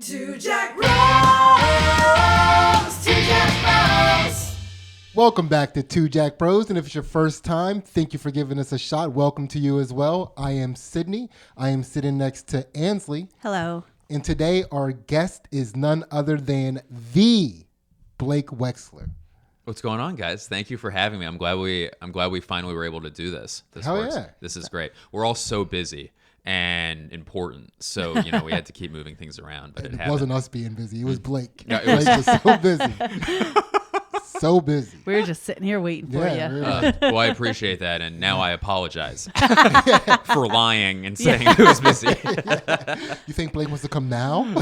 Two Jack Bros. Two Jack Bros. Welcome back to Two Jack Bros. And if it's your first time, thank you for giving us a shot. Welcome to you as well. I am Sidney. I am sitting next to Ansley. Hello. And today our guest is none other than the Blake Wexler. What's going on, guys? Thank you for having me. I'm glad we finally were able to do this. Hell works. yeah. This is great. We're all so busy and important, so we had to keep moving things around. But It wasn't us being busy. It was Blake. Yeah, Blake was so busy. So busy. We were just sitting here waiting for you. Really. Well, I appreciate that, and now I apologize for lying and saying it was busy. You think Blake wants to come now?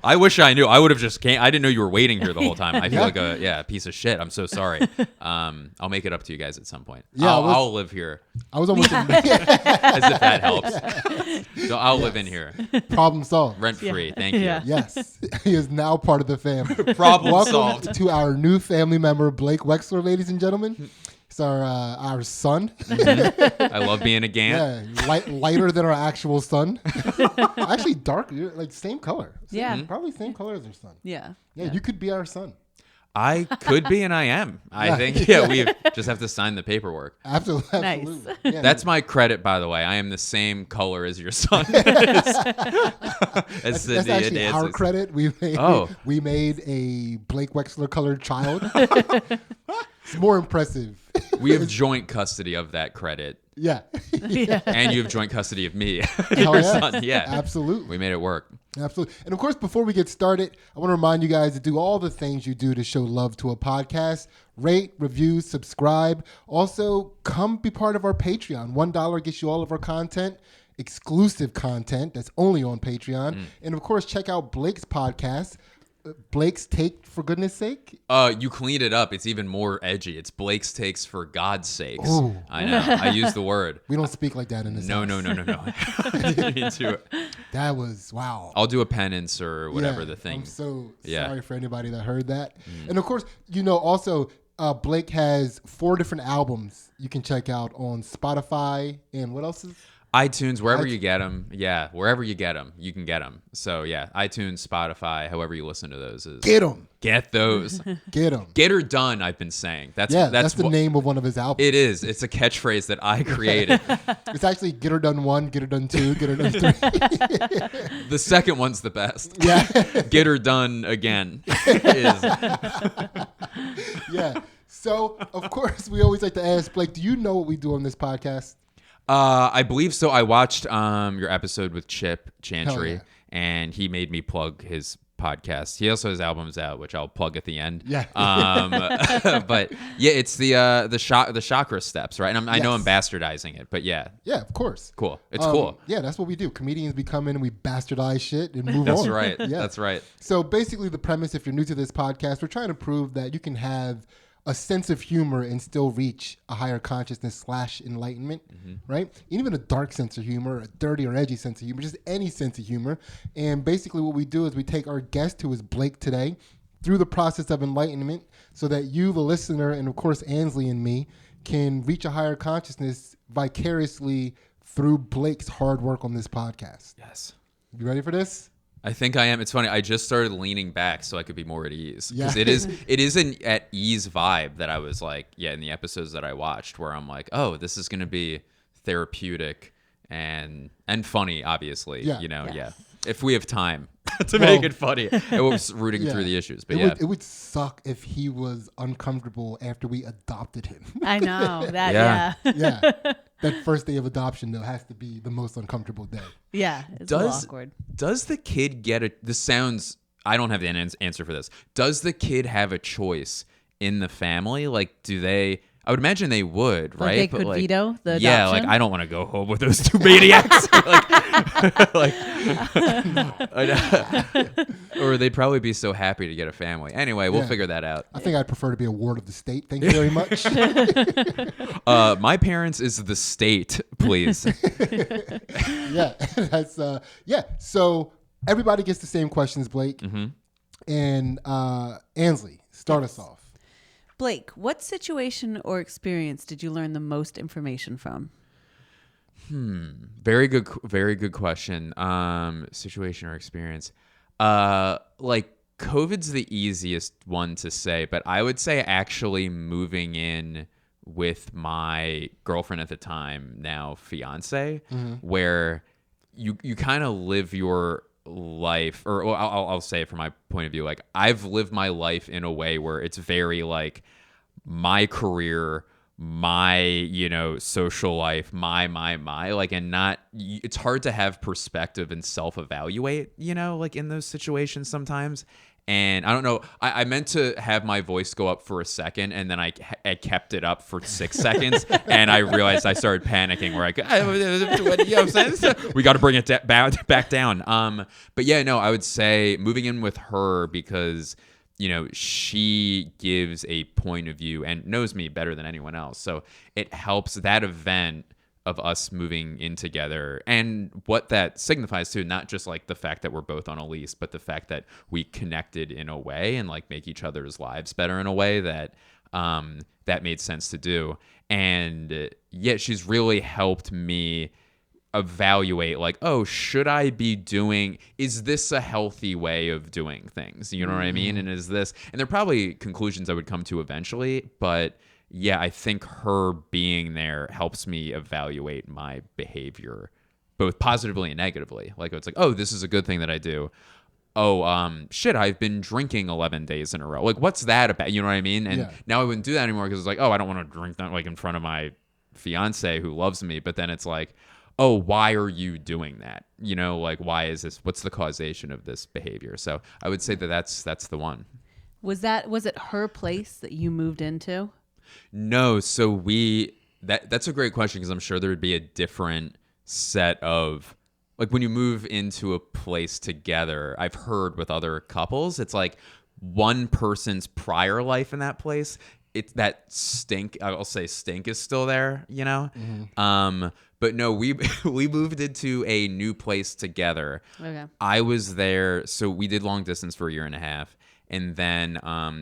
I wish I knew. I would have just came. I didn't know you were waiting here the whole time. I feel like a piece of shit. I'm so sorry. I'll make it up to you guys at some point. Yeah, I'll live here. I was almost As if that helps. So I'll live in here. problem solved. Rent free. Thank you. Yeah. Yes, he is now part of the family. Problem Welcome solved. to our new family member, Blake Wexler, ladies and gentlemen. It's our son. I love being a Gant. Yeah, lighter than our actual son. Actually, darker, like same color. Yeah. Probably same color as our son. Yeah. Yeah, you could be our son. I could be and I am. I think, we just have to sign the paperwork. Absolutely. Nice. Yeah, That's my credit, by the way. I am the same color as your son. that's actually our credit. We made a Blake Wexler colored child. It's more impressive. We have joint custody of that credit. Yeah. And you have joint custody of me, Hell your yeah. son. Yeah. Absolutely. We made it work. Absolutely. And of course, before we get started, I want to remind you guys to do all the things you do to show love to a podcast. Rate, review, subscribe. Also, come be part of our Patreon. $1 gets you all of our content, exclusive content that's only on Patreon. And of course, check out Blake's podcast, Blake's Take, for goodness sake. You cleaned it up. It's even more edgy. It's Blake's Takes for God's sakes. Ooh. I know. I use the word. We don't speak like that in this No. I didn't mean to. That was, wow. I'll do a penance or whatever the thing. I'm so Yeah. sorry for anybody that heard that. And of course, also, Blake has 4 different albums you can check out on Spotify and what else is? iTunes, wherever you get them. Yeah, wherever you get them, you can get them. So yeah, iTunes, Spotify, however you listen to those. Get them. Get those. Get them. Get her done, I've been saying. That's the name of one of his albums. It is. It's a catchphrase that I created. It's actually Get Her Done 1, Get Her Done 2, Get Her Done 3. The second one's the best. Yeah. Get her done again. Yeah. So, of course, we always like to ask, Blake, do you know what we do on this podcast? I believe so. I watched your episode with Chip Chantry, yeah. and he made me plug his podcast. He also has albums out, which I'll plug at the end. Yeah. But yeah, it's the Chakra steps, right? And I know I'm bastardizing it, but yeah. Yeah, of course. Cool. It's cool. Yeah, that's what we do. Comedians, we come in and we bastardize shit and move on. That's right. Yeah. That's right. So basically the premise, if you're new to this podcast, we're trying to prove that you can have a sense of humor and still reach a higher consciousness / enlightenment, right? Even a dark sense of humor, a dirty or edgy sense of humor, just any sense of humor. And basically what we do is we take our guest, who is Blake today, through the process of enlightenment so that you, the listener, and of course Ansley and me, can reach a higher consciousness vicariously through Blake's hard work on this podcast. Yes. You ready for this? I think I am. It's funny. I just started leaning back so I could be more at ease. Yeah. Because it is an at ease vibe that I was like, in the episodes that I watched where I'm like, oh, this is going to be therapeutic and funny, obviously. Yeah. Yes. If we have time to make it funny. It was rooting through the issues. But it would suck if he was uncomfortable after we adopted him. I know that. Yeah. Yeah. Yeah. That first day of adoption, though, has to be the most uncomfortable day. Yeah. It's a little awkward. Does the kid get this sounds, I don't have the answer for this. Does the kid have a choice in the family? Like, do they, I would imagine they would, right? They could veto the adoption? Yeah, like, I don't want to go home with those 2 maniacs. Or they'd probably be so happy to get a family. Anyway, we'll figure that out. I think I'd prefer to be a ward of the state. Thank you very much. My parents is the state, please. Yeah. That's So everybody gets the same questions, Blake. And Ansley, start us off. Blake, what situation or experience did you learn the most information from? Very good question. Situation or experience. Like COVID's the easiest one to say, but I would say actually moving in with my girlfriend at the time, now fiance, where you kind of live your life, or well, I'll say it from my point of view. Like I've lived my life in a way where it's very like my career, my social life, my like, and not, it's hard to have perspective and self-evaluate like in those situations sometimes. And I don't know, I meant to have my voice go up for a second, and then I kept it up for 6 seconds, and I realized I started panicking where we got to bring it back down. But yeah, no, I would say moving in with her because she gives a point of view and knows me better than anyone else. So it helps that event of us moving in together, and what that signifies too, not just like the fact that we're both on a lease, but the fact that we connected in a way and like make each other's lives better in a way that that made sense to do. And yet she's really helped me evaluate like, oh, should I be is this a healthy way of doing things? You know what I mean? And is this, and there are probably conclusions I would come to eventually, but yeah, I think her being there helps me evaluate my behavior, both positively and negatively. Like it's like, oh, this is a good thing that I do. Oh, shit, I've been drinking 11 days in a row. Like, what's that about? You know what I mean? And now I wouldn't do that anymore because it's like, oh, I don't want to drink that like in front of my fiance who loves me. But then it's like, oh, why are you doing that? Like, why is this? What's the causation of this behavior? So I would say that's the one. Was it her place that you moved into? No, so that's a great question because I'm sure there would be a different set of, like when you move into a place together, I've heard with other couples, it's like one person's prior life in that place, it's that stink, I'll say stink is still there, but no, we moved into a new place together. Okay. I was there, so we did long distance for a year and a half. And then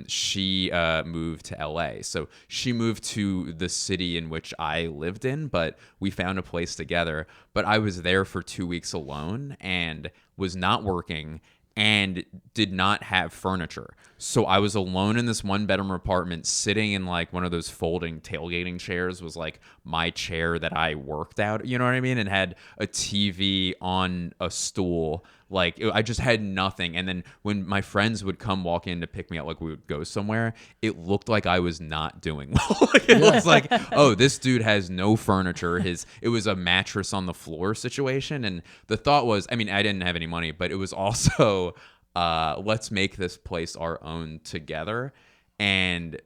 she moved to LA. So she moved to the city in which I lived in, but we found a place together. But I was there for 2 weeks alone and was not working and did not have furniture. So I was alone in this 1-bedroom apartment, sitting in like one of those folding tailgating chairs was like my chair that I worked out, you know what I mean? And had a TV on a stool. Like I just had nothing. And then when my friends would come walk in to pick me up, like we would go somewhere, it looked like I was not doing well. It was like, oh, this dude has no furniture. It was a mattress on the floor situation. And the thought was, I mean, I didn't have any money, but it was also, let's make this place our own together. And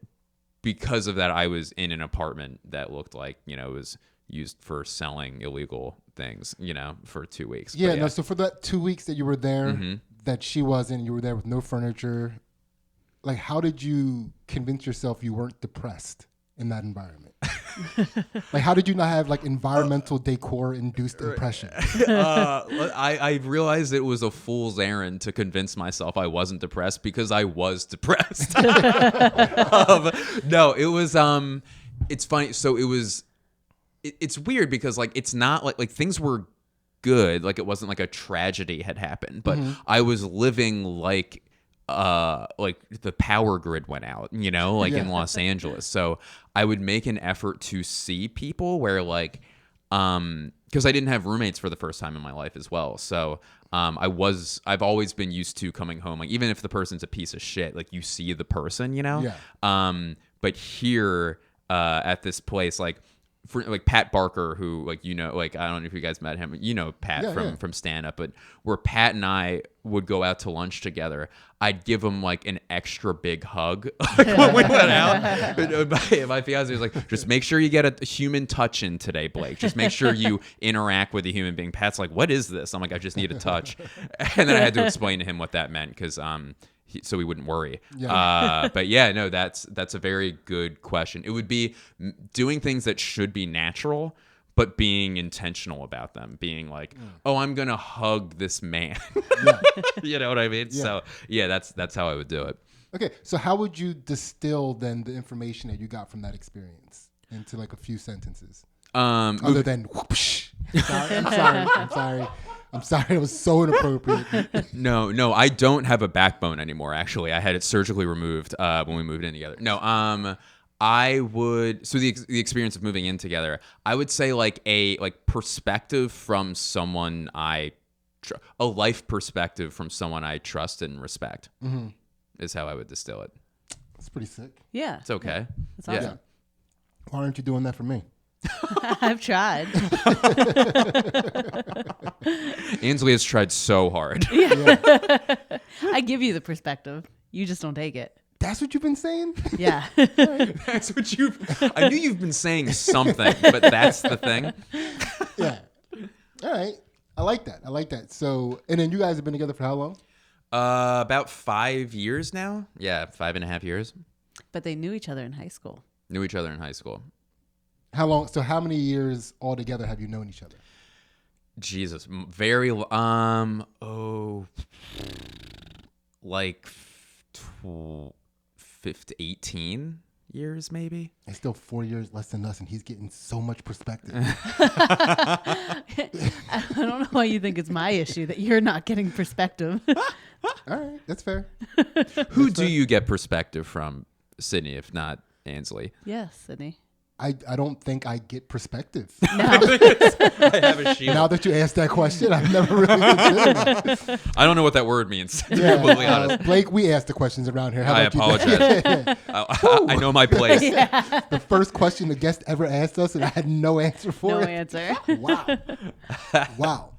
because of that, I was in an apartment that looked like, it was used for selling illegal things, for 2 weeks. Yeah, no, so for that 2 weeks that you were there, that she wasn't, you were there with no furniture, like how did you convince yourself you weren't depressed in that environment? Like how did you not have like environmental decor induced depression? I realized it was a fool's errand to convince myself I wasn't depressed because I was depressed. No, it was it's funny. So it was it's weird because like it's not like things were good, like it wasn't like a tragedy had happened, but I was living like the power grid went out, in Los Angeles. So I would make an effort to see people where like because I didn't have roommates for the first time in my life as well. So I've always been used to coming home, like even if the person's a piece of shit, like you see the person, but here at this place, like for like Pat Barker, who like like I don't know if you guys met him, Pat from stand up, but where Pat and I would go out to lunch together, I'd give him like an extra big hug when we went out. My fiance was like, just make sure you get a human touch in today, Blake. Just make sure you interact with a human being. Pat's like, what is this? I'm like, I just need a touch. And then I had to explain to him what that meant because so he wouldn't worry. But yeah, no, that's a very good question. It would be doing things that should be natural, but being intentional about them, being like, oh, I'm going to hug this man. You know what I mean? Yeah. So yeah, that's how I would do it. Okay. So how would you distill then the information that you got from that experience into like a few sentences? Other than whoosh. I'm sorry. It was so inappropriate. No, I don't have a backbone anymore. Actually, I had it surgically removed when we moved in together. No, I would. So the experience of moving in together, I would say like a perspective from someone a life perspective from someone I trust and respect is how I would distill it. That's pretty sick. Yeah. It's okay. That's awesome. Yeah. Why aren't you doing that for me? I've tried. Ansley has tried so hard. I give you the perspective. You just don't take it. That's what you've been saying? Yeah. That's what I knew you've been saying something, but that's the thing. Yeah. All right. I like that. So, and then you guys have been together for how long? About 5 years now. Yeah, 5.5 years. But they knew each other in high school. Knew each other in high school. How long? So, how many years altogether have you known each other? Jesus, very like 18 years maybe. It's still 4 years less than us, and he's getting so much perspective. I don't know why you think it's my issue that you're not getting perspective. All right, that's fair. Who do you get perspective from, Sidney, if not Ansley? Yes, Sidney. I don't think I get perspective. I have a shield. Now that you asked that question, I've never really considered that. I don't know what that word means, to be completely honest. Blake, we ask the questions around here. How I about you? apologize. I know my place. The first question the guest ever asked us, and I had no answer for No it. answer. Wow.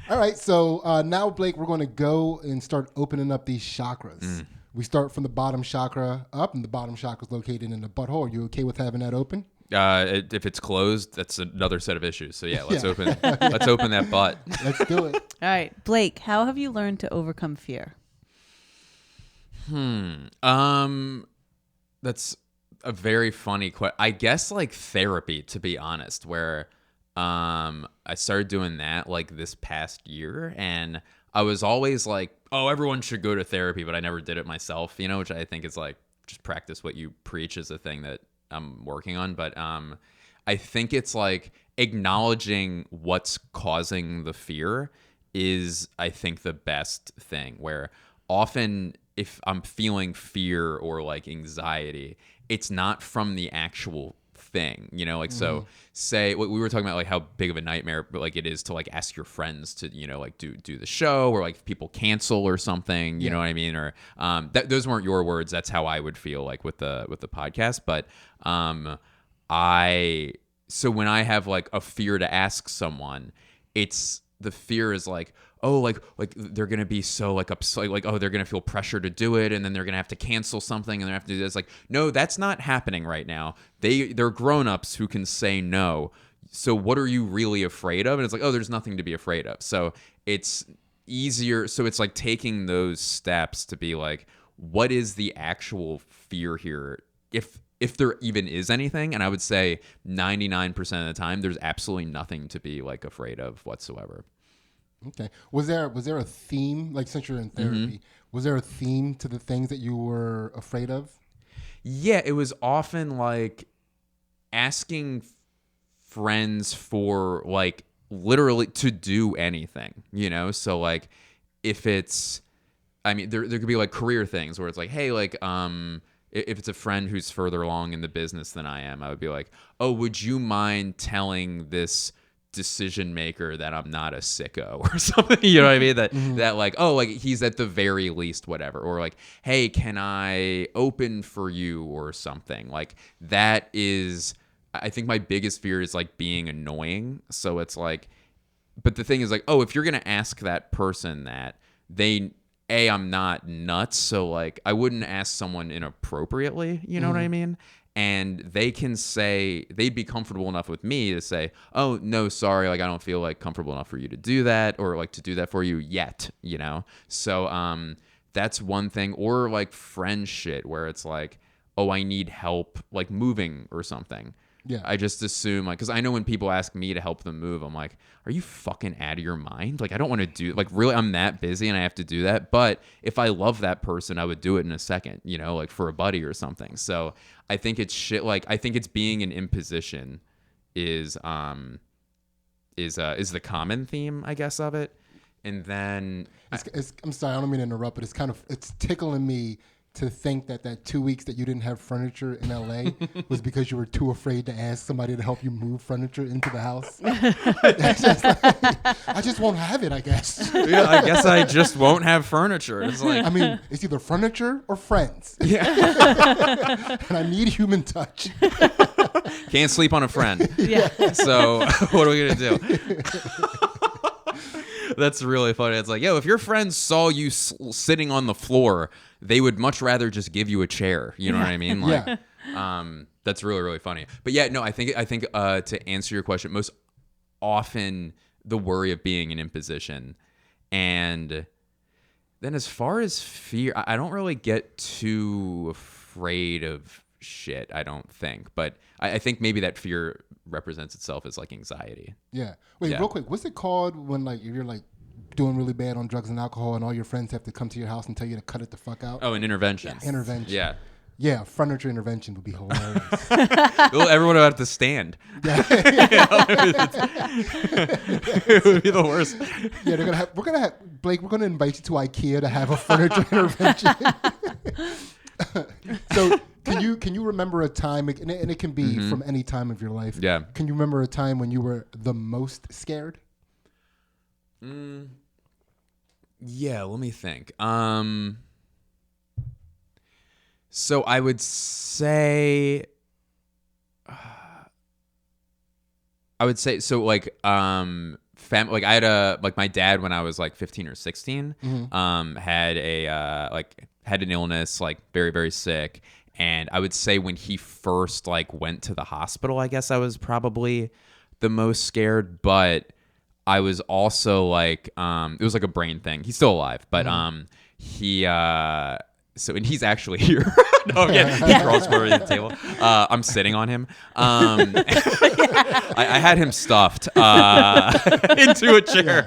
All right, so now, Blake, we're going to go and start opening up these chakras. We start from the bottom chakra up, and the bottom chakra is located in the butthole. Are you okay with having that open? If it's closed, that's another set of issues. So yeah, let's open that butt. Let's do it. All right, Blake, how have you learned to overcome fear? That's a very funny question. I guess like therapy, to be honest, where I started doing that like this past year, and I was always like, oh, everyone should go to therapy, but I never did it myself, which I think is like just practice what you preach is a thing that I'm working on. But I think it's like acknowledging what's causing the fear is, I think, the best thing, where often if I'm feeling fear or like anxiety, it's not from the actual thing, like, so say what we were talking about, like how big of a nightmare but like it is to like ask your friends to like do the show, or like if people cancel or something, you know what I mean, or those weren't your words, that's how I would feel like with the podcast. But so when I have like a fear to ask someone, it's the fear is like, oh, like they're gonna be so like upset, like, oh, they're gonna feel pressure to do it, and then they're gonna have to cancel something, and they have to do this. Like, no, that's not happening right now. They're grown-ups who can say no. So what are you really afraid of? And it's like, oh, there's nothing to be afraid of. So it's easier. So it's like taking those steps to be like, what is the actual fear here? If there even is anything. And I would say 99% of the time, there's absolutely nothing to be like afraid of whatsoever. Okay. Was there a theme, like since you're in therapy, was there a theme to the things that you were afraid of? Yeah, it was often like asking friends for like literally to do anything, So like if it's, I mean, there could be like career things where it's like, hey, like, if it's a friend who's further along in the business than I am, I would be like, oh, would you mind telling this decision maker that I'm not a sicko or something, you know what I mean? That like, oh, like he's at the very least whatever, or like, hey, can I open for you or something? Like that is, I think my biggest fear is like being annoying. So it's like, but the thing is like, oh, if you're gonna ask that person that, I'm not nuts, so like I wouldn't ask someone inappropriately, you know what I mean? And they can say, they'd be comfortable enough with me to say, oh, no, sorry, like I don't feel like comfortable enough for you to do that, or like to do that for you yet, So that's one thing. Or like friend shit where it's like, oh, I need help like moving or something. Yeah. I just assume like, because I know when people ask me to help them move, I'm like, are you fucking out of your mind? Like I don't want to do, like really, I'm that busy and I have to do that. But if I love that person, I would do it in a second, like for a buddy or something. So I think it's shit. Like I think it's being an imposition is is the common theme, I guess, of it. And then I'm sorry, I don't mean to interrupt, but it's tickling me to think that 2 weeks that you didn't have furniture in LA was because you were too afraid to ask somebody to help you move furniture into the house. I just won't have it, I guess. yeah, I guess I just won't have furniture. It's like, I mean, it's either furniture or friends. yeah, And I need human touch. can't sleep on a friend. Yeah. So what are we gonna do? That's really funny. It's like, yo, if your friends saw you sitting on the floor, they would much rather just give you a chair. You know what I mean? Like, that's really, really funny. But yeah, no, I think to answer your question, most often the worry of being an imposition. And then as far as fear, I don't really get too afraid of shit, I don't think. But I think maybe that fear represents itself as like anxiety. Yeah. Wait, real quick, what's it called when like if you're like doing really bad on drugs and alcohol and all your friends have to come to your house and tell you to cut it the fuck out? Oh, an intervention. Yes. Intervention. Yeah. Yeah, furniture intervention would be hilarious. Well, everyone would have to stand. It would be the worst. Yeah, we're gonna have Blake. We're gonna invite you to IKEA to have a furniture intervention. So, can you remember a time, and it can be from any time of your life? Yeah. Can you remember a time when you were the most scared? Yeah, let me think. So I would say so like like I had like my dad when I was like 15 or 16 had had an illness, like very, very sick. And I would say when he first like went to the hospital, I guess I was probably the most scared, but I was also like it was like a brain thing. He's still alive, but and he's actually here. No, he crawls over the table. I'm sitting on him. I had him stuffed into a chair.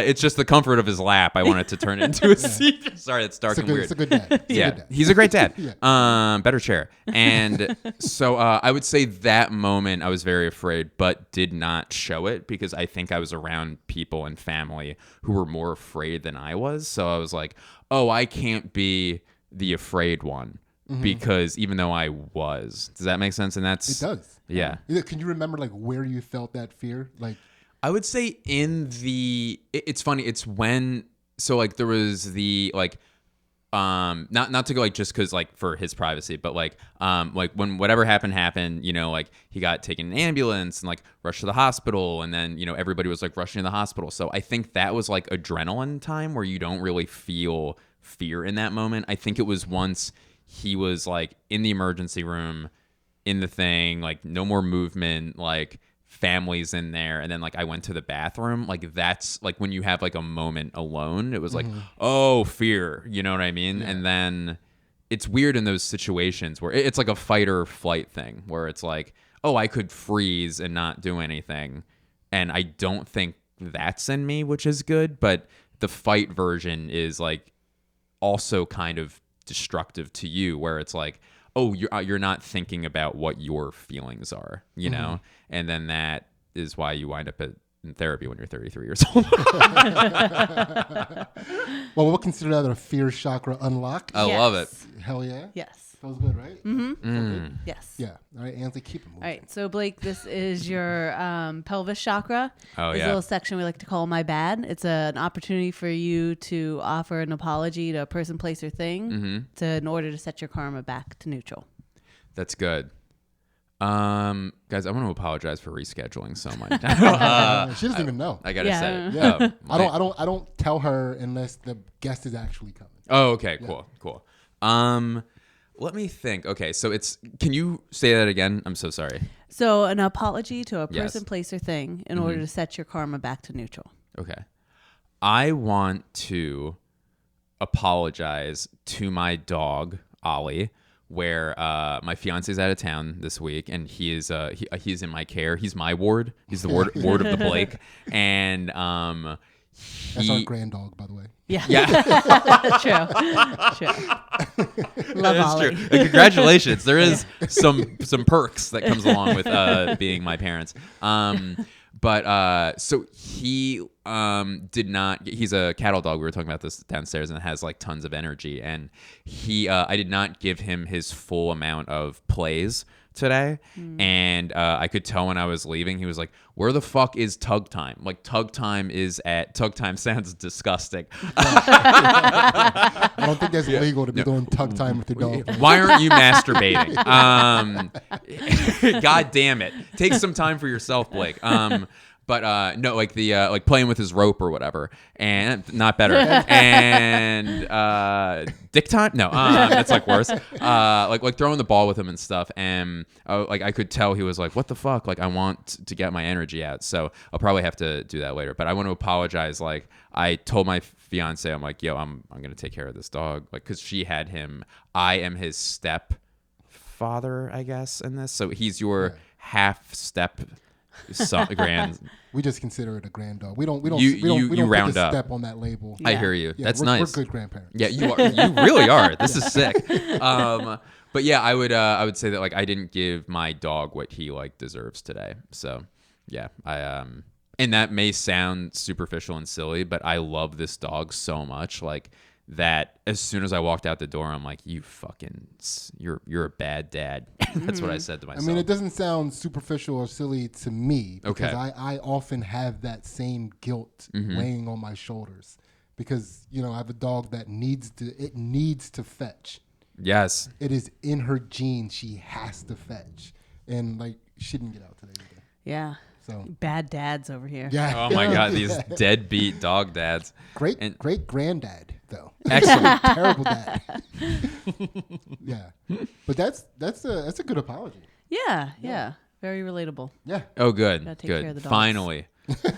It's just the comfort of his lap. I wanted to turn it into a seat. Sorry, it's dark and weird. It's a good dad. He's a great dad. Yeah. Better chair. And so I would say that moment I was very afraid, but did not show it because I think I was around people and family who were more afraid than I was. So I was like, oh, I can't be the afraid one because even though I was, does that make sense? And that's, it does. Yeah. Can you remember like where you felt that fear? Like, I would say it's funny. It's when, so like there was the like, not to go like just cause like for his privacy, but like when whatever happened, you know, like he got taken in an ambulance and like rushed to the hospital and then, you know, everybody was like rushing to the hospital. So I think that was like adrenaline time where you don't really feel fear in that moment. I think it was once he was like in the emergency room in the thing, like no more movement, like families in there. And then like I went to the bathroom. Like that's like when you have like a moment alone, it was like, oh, fear, you know what I mean? Yeah. And then it's weird in those situations where it's like a fight or flight thing where it's like, oh, I could freeze and not do anything. And I don't think that's in me, which is good. But the fight version is like also kind of destructive to you where it's like, oh, you're not thinking about what your feelings are, you know? And then that is why you wind up in therapy when you're 33 years old. Well, we'll consider that a fear chakra unlocked. I love it. Hell yeah. Yes. Feels good, right? Mm-hmm. Yes. Yeah. All right, Ansley, keep it moving. All right. So, Blake, this is your pelvis chakra. Oh, There's yeah. a little section we like to call My Bad. It's an opportunity for you to offer an apology to a person, place, or thing in order to set your karma back to neutral. That's good. Guys, I want to apologize for rescheduling so much. She doesn't even know. I gotta say. Yeah. I don't tell her unless the guest is actually coming. Oh, okay, cool. Let me think. Okay, so can you say that again? I'm so sorry. So an apology to a person, Yes. place, or thing in order to set your karma back to neutral. Okay. I want to apologize to my dog, Ollie, where my fiance's out of town this week, and he's in my care. He's my ward. He's the ward of the Blake, and that's our grand dog, by the way. Yeah. True. Love Ollie. True. Congratulations. There is some perks that comes along with being my parents. But so he did not. He's a cattle dog. We were talking about this downstairs, and it has like tons of energy. And I did not give him his full amount of plays today. And I could tell when I was leaving, he was like, "Where the fuck is tug time? Like tug time sounds disgusting." I don't think that's legal to be doing tug time with your dog. Why aren't you masturbating? God damn it. Take some time for yourself, Blake. But no, like the like playing with his rope or whatever, and not better. And dick time? No, that's like worse. Like throwing the ball with him and stuff. And like I could tell he was like, "What the fuck?" Like I want to get my energy out, so I'll probably have to do that later. But I want to apologize. Like I told my fiance, I'm like, "Yo, I'm gonna take care of this dog," like because she had him. I am his stepfather, I guess, in this. So he's your half step. Grand. We just consider it a grand dog. We don't You round put the up. step on that label. I hear you. Yeah, That's we're nice. We're good grandparents. Yeah, you are. You really are. This is sick. But yeah, I would say that like I didn't give my dog what he like deserves today. So yeah, and that may sound superficial and silly, but I love this dog so much. Like that as soon as I walked out the door, I'm like, you're a bad dad. That's what I said to myself. I mean, it doesn't sound superficial or silly to me because Okay. I often have that same guilt weighing on my shoulders because, I have a dog that needs to fetch. Yes. It is in her genes. She has to fetch. And like, she didn't get out today either. Yeah. So Bad dads over here. yeah. Oh my God, these deadbeat dog dads. Great granddad though. Excellent. Terrible dad. Yeah. But that's a good apology. Yeah. Very relatable. Yeah. Oh, good. Gotta take care of Good. the dogs. Finally.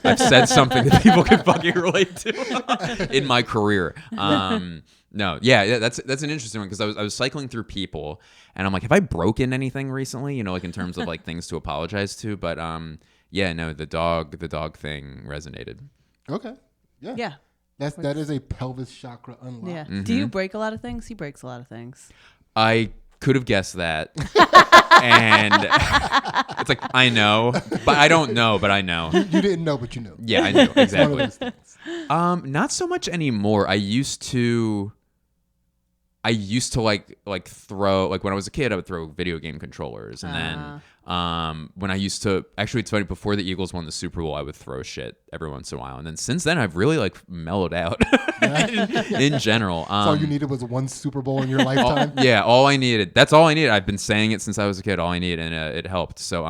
I've said something that people can fucking relate to in my career. No, yeah, that's an interesting one because I was cycling through people and I'm like, have I broken anything recently? Like in terms of like things to apologize to, but yeah, no, the dog thing resonated. Okay. Yeah. Yeah. That is a pelvis chakra unlock. Yeah. Do you break a lot of things? He breaks a lot of things. I could have guessed that. And it's like, I know, but I don't know, but I know. You didn't know, but you knew. Yeah, I knew. One of Exactly. those things. Not so much anymore. I used to like throw, like when I was a kid, I would throw video game controllers. And then when I used to, actually it's funny, before the Eagles won the Super Bowl, I would throw shit every once in a while. And then since then, I've really like mellowed out in general. So all you needed was one Super Bowl in your lifetime? Yeah, all I needed. That's all I needed. I've been saying it since I was a kid. All I needed, and it helped. So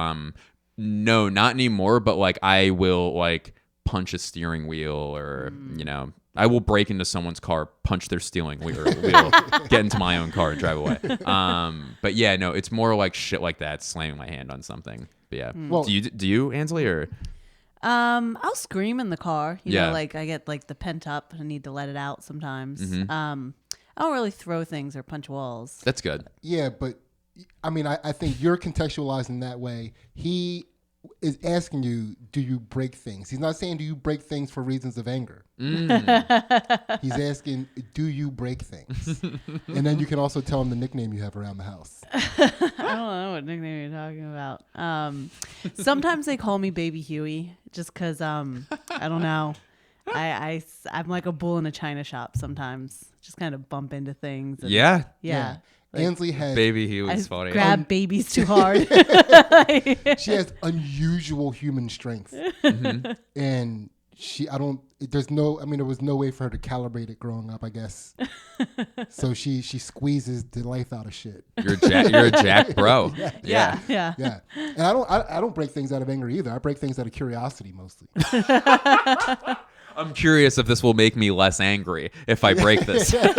no, not anymore. But like I will like punch a steering wheel, or I will break into someone's car, punch their steering wheel, get into my own car and drive away. But yeah, no, it's more like shit like that, slamming my hand on something. But yeah, Well- do you, Ansley, or? I'll scream in the car. You Yeah. know, like I get like the pent up. I need to let it out sometimes. Mm-hmm. I don't really throw things or punch walls. That's good. Yeah, but I mean, I think you're contextualizing that way. He is asking you, do you break things? He's not saying, do you break things for reasons of anger? He's asking, do you break things? And then you can also tell him the nickname you have around the house. I don't know what nickname you're talking about. Sometimes they call me Baby Huey just because I don't know. I'm like a bull in a china shop sometimes. Just kind of bump into things. And, Yeah. Yeah. Like, Ansley has Baby, he I was funny. grab babies too hard. she has unusual human strength. And there was no way for her to calibrate it growing up, I guess. So she squeezes the life out of shit. You're a jack bro. Yeah. Yeah. Yeah. And I don't break things out of anger either. I break things out of curiosity mostly. I'm curious if this will make me less angry if I break this. And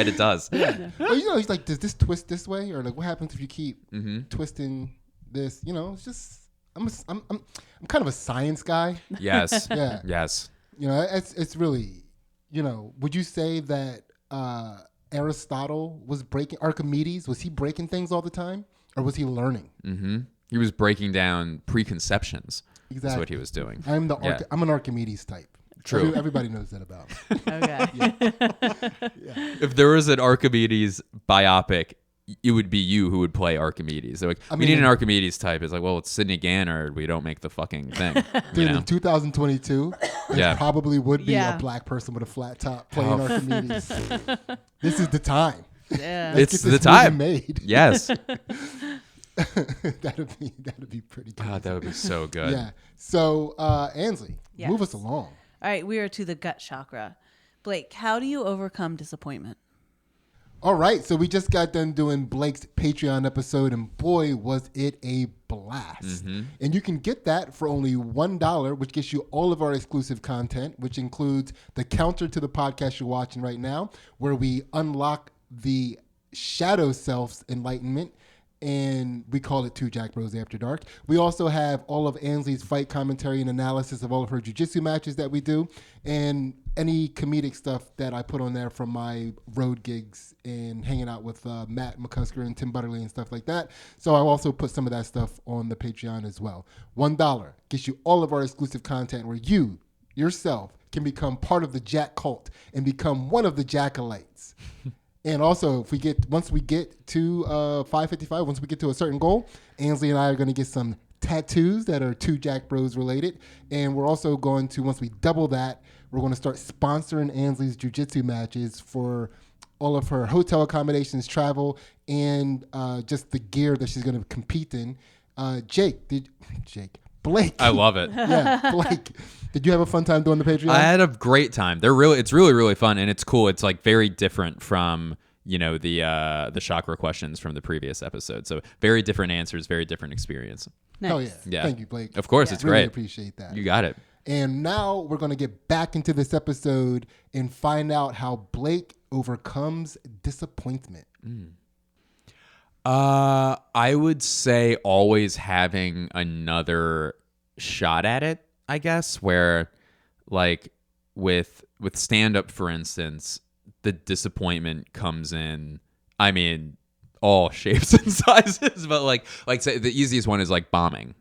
it does. Well, he's like, does this twist this way? Or like, what happens if you keep twisting this? It's just, I'm kind of a science guy. Yes. Yeah. Yes. It's really, would you say that Aristotle was Archimedes, was he breaking things all the time? Or was he learning? Mm-hmm. He was breaking down preconceptions. Exactly. That's what he was doing. I'm an Archimedes type. True. Everybody knows that about me. Okay. If there was an Archimedes biopic, it would be you who would play Archimedes. They're like, we need an Archimedes type. It's like, well, it's Sidney Gannard. We don't make the fucking thing. Dude, in 2022, there probably would be a black person with a flat top playing Archimedes. This is the time. Yeah. Let's It's the time. made. Yes. that'd be pretty good. God, that would be so good. Yeah. So, Ansley, move us along. All right, we are to the gut chakra. Blake, how do you overcome disappointment? All right, so we just got done doing Blake's Patreon episode, and boy, was it a blast. And you can get that for only $1, which gets you all of our exclusive content, which includes the counter to the podcast you're watching right now, where we unlock the shadow self's enlightenment, and we call it 2 Jack Bros After Dark. We also have all of Ansley's fight commentary and analysis of all of her jiu-jitsu matches that we do, and any comedic stuff that I put on there from my road gigs and hanging out with Matt McCusker and Tim Butterly and stuff like that. So I'll also put some of that stuff on the Patreon as well. $1 gets you all of our exclusive content where you, yourself, can become part of the Jack cult and become one of the Jackalites. And also, once we get to 555, once we get to a certain goal, Ansley and I are going to get some tattoos that are 2 Jack Bros related. And we're also going to, once we double that, we're going to start sponsoring Ansley's jiu-jitsu matches for all of her hotel accommodations, travel, and just the gear that she's going to compete in. Blake. I love it. Yeah, Blake. Did you have a fun time doing the Patreon? I had a great time. It's really, really fun, and it's cool. It's like very different from, the chakra questions from the previous episode. So very different answers, very different experience. Nice. Oh, yeah. Thank you, Blake. Of course, it's really great. Appreciate that. You got it. And now we're going to get back into this episode and find out how Blake overcomes disappointment. I would say always having another shot at it, I guess, where like with stand-up, for instance, the disappointment comes in, I mean, all shapes and sizes, but like say the easiest one is like bombing,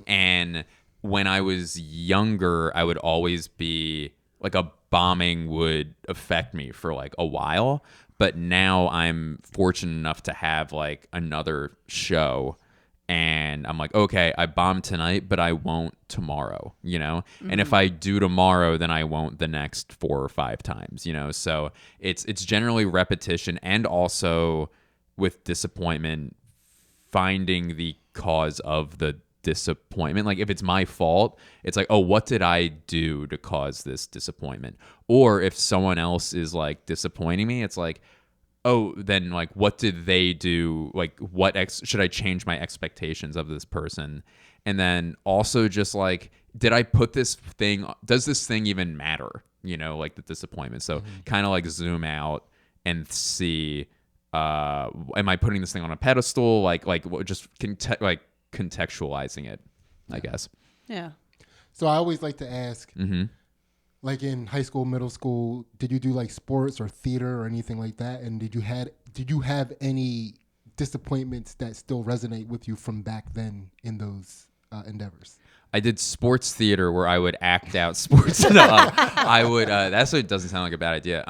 and when I was younger, I would always be like a bombing would affect me for like a while. But now I'm fortunate enough to have like another show, and I'm like, okay, I bombed tonight, but I won't tomorrow, And if I do tomorrow, then I won't the next 4 or 5 times, So it's generally repetition, and also with disappointment, finding the cause of the disappointment. Like if it's my fault, it's like, oh, what did I do to cause this disappointment? Or if someone else is like disappointing me, it's like, oh, then like what did they do? Like should I change my expectations of this person? And then also just like, does this thing even matter? Like the disappointment. So kind of like zoom out and see, am I putting this thing on a pedestal? Like just contextualizing it, I guess. Yeah. So I always like to ask, like in high school, middle school, did you do like sports or theater or anything like that? And did you have any disappointments that still resonate with you from back then in those endeavors? I did sports theater where I would act out sports. I would. That's what it doesn't sound like a bad idea.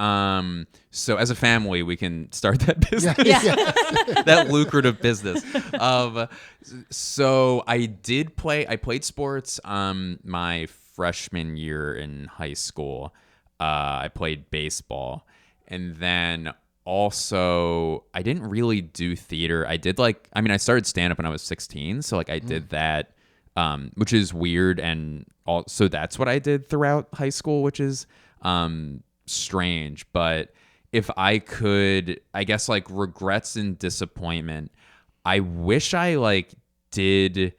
So as a family, we can start that business, that lucrative business. So I played sports. My freshman year in high school, I played baseball, and then also I didn't really do theater. I started stand up when I was 16, so like I did that. Which is weird, and so that's what I did throughout high school, which is strange. But if I could, I guess like regrets and disappointment, I wish I like did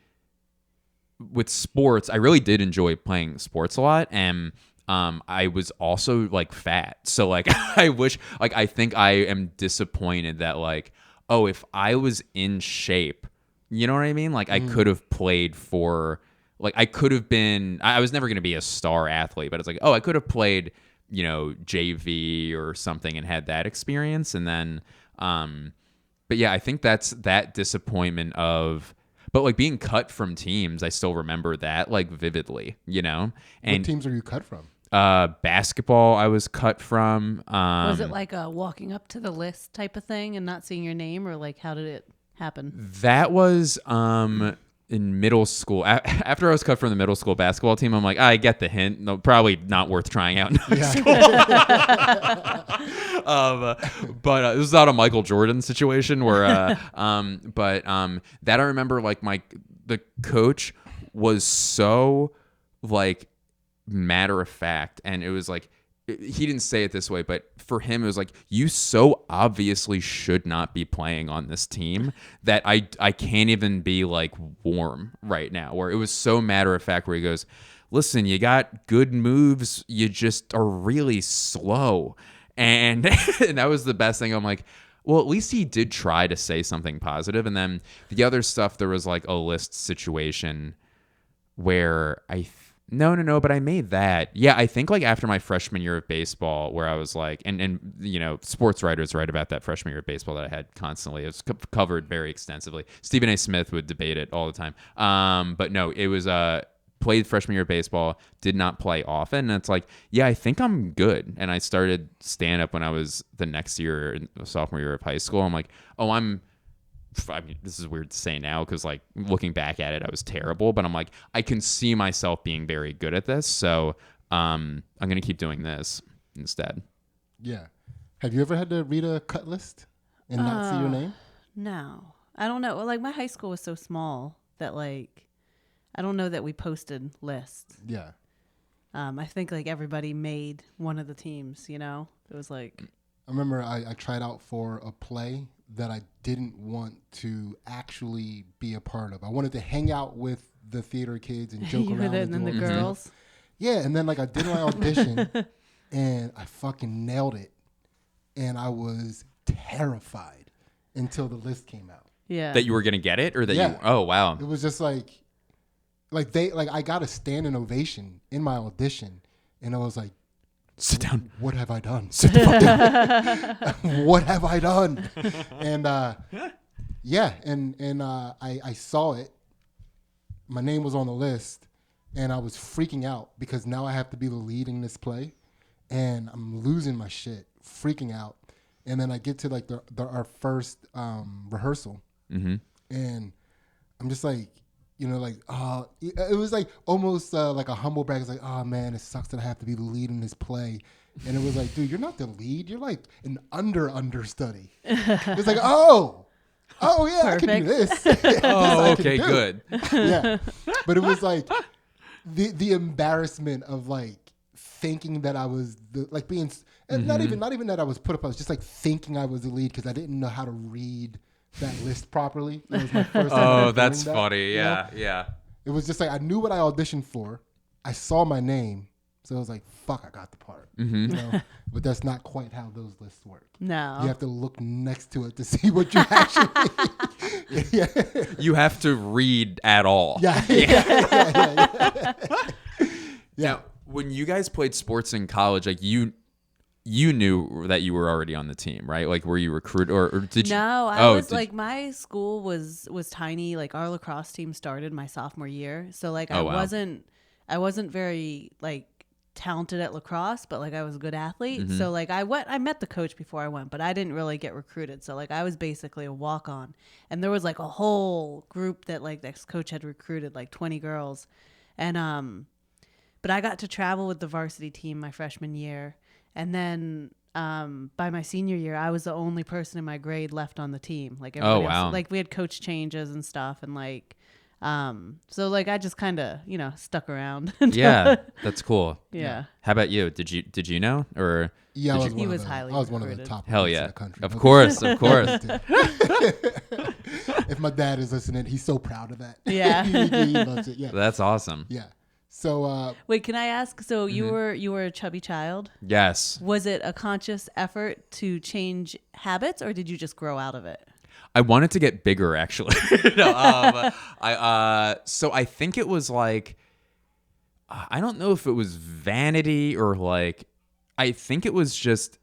with sports. I really did enjoy playing sports a lot, and I was also like fat, so like I wish, like I think I am disappointed that like, oh, if I was in shape. You know what I mean? Like I could have played for, like I could have been, I was never going to be a star athlete, but it's like, oh, I could have played, JV or something and had that experience. And then, but yeah, I think that's that disappointment of, but like being cut from teams, I still remember that like vividly, And what teams are you cut from? Basketball I was cut from. Was it like a walking up to the list type of thing and not seeing your name, or like how did it happen? That was in middle school. After I was cut from the middle school basketball team, I'm like, I get the hint. No, probably not worth trying out in high school. But it was not a Michael Jordan situation where, that I remember like the coach was so like matter of fact, and it was like, he didn't say it this way, but for him, it was like, you so obviously should not be playing on this team that I can't even be like warm right now. Where it was so matter of fact, where he goes, listen, you got good moves, you just are really slow. And, and that was the best thing. I'm like, well, at least he did try to say something positive. And then the other stuff, there was like a list situation where No, but I made that. Yeah, I think like after my freshman year of baseball, where I was like, and you know, sports writers write about that freshman year of baseball that I had constantly. It was covered very extensively. Stephen A. Smith would debate it all the time. But no, it was played freshman year of baseball, did not play often. And it's like, yeah, I think I'm good. And I started stand up when I was the next year, sophomore year of high school. I'm like, I mean, this is weird to say now because, like, looking back at it, I was terrible. But I'm like, I can see myself being very good at this. So I'm going to keep doing this instead. Yeah. Have you ever had to read a cut list and not see your name? No. I don't know. Like, my high school was so small that, like, I don't know that we posted lists. Yeah. I think, like, everybody made one of the teams, you know? It was like... I remember I tried out for a play that I didn't want to actually be a part of. I wanted to hang out with the theater kids and joke around. And then the girls. Yeah, and then like I did my audition and I fucking nailed it. And I was terrified until the list came out. Yeah. That you were going to get it or that you... Oh, wow. It was just like I got a standing ovation in my audition. And I was like, sit down. What have I done? Sit the fuck down. What have I done? And yeah, and I saw it. My name was on the list, and I was freaking out because now I have to be the lead in this play, and I'm losing my shit, freaking out. And then I get to like our first rehearsal, and I'm just like, you know, like, it was like almost like a humble brag. It's like, oh man, it sucks that I have to be the lead in this play. And it was like, dude, you're not the lead. You're like an understudy. It's like, oh yeah, perfect. I can do this. Okay, good. Yeah. But it was like the embarrassment of like thinking that I was being, and not even that I was put up. I was just like thinking I was the lead because I didn't know how to read that list properly. It was my first time. Oh, that's funny. Yeah, know? Yeah. It was just like I knew what I auditioned for. I saw my name, so I was like, "Fuck, I got the part." You know, but that's not quite how those lists work. No, you have to look next to it to see what you actually. Yeah. You have to read at all. Yeah. Now, when you guys played sports in college, like you knew that you were already on the team, right? Like, were you recruited or did you? No, I was like, my school was tiny. Like, our lacrosse team started my sophomore year. So like, I wasn't very like talented at lacrosse, but like I was a good athlete. So like I met the coach before I went, but I didn't really get recruited. So like I was basically a walk-on, and there was like a whole group that like this coach had recruited, like 20 girls. And, but I got to travel with the varsity team my freshman year. And then by my senior year, I was the only person in my grade left on the team. Like everybody else, like we had coach changes and stuff, and like, so like I just kind of stuck around. Yeah, that's cool. Yeah. How about you? Did you know or? Yeah, I he was highly. I was one of the top. Hell yeah, in the country. Of course. If my dad is listening, he's so proud of that. Yeah, he loves it. Yeah, that's awesome. Yeah. So wait, can I ask? So you were a chubby child? Yes. Was it a conscious effort to change habits, or did you just grow out of it? I wanted to get bigger, actually. So I think it was like, I don't know if it was vanity or like, I think it was just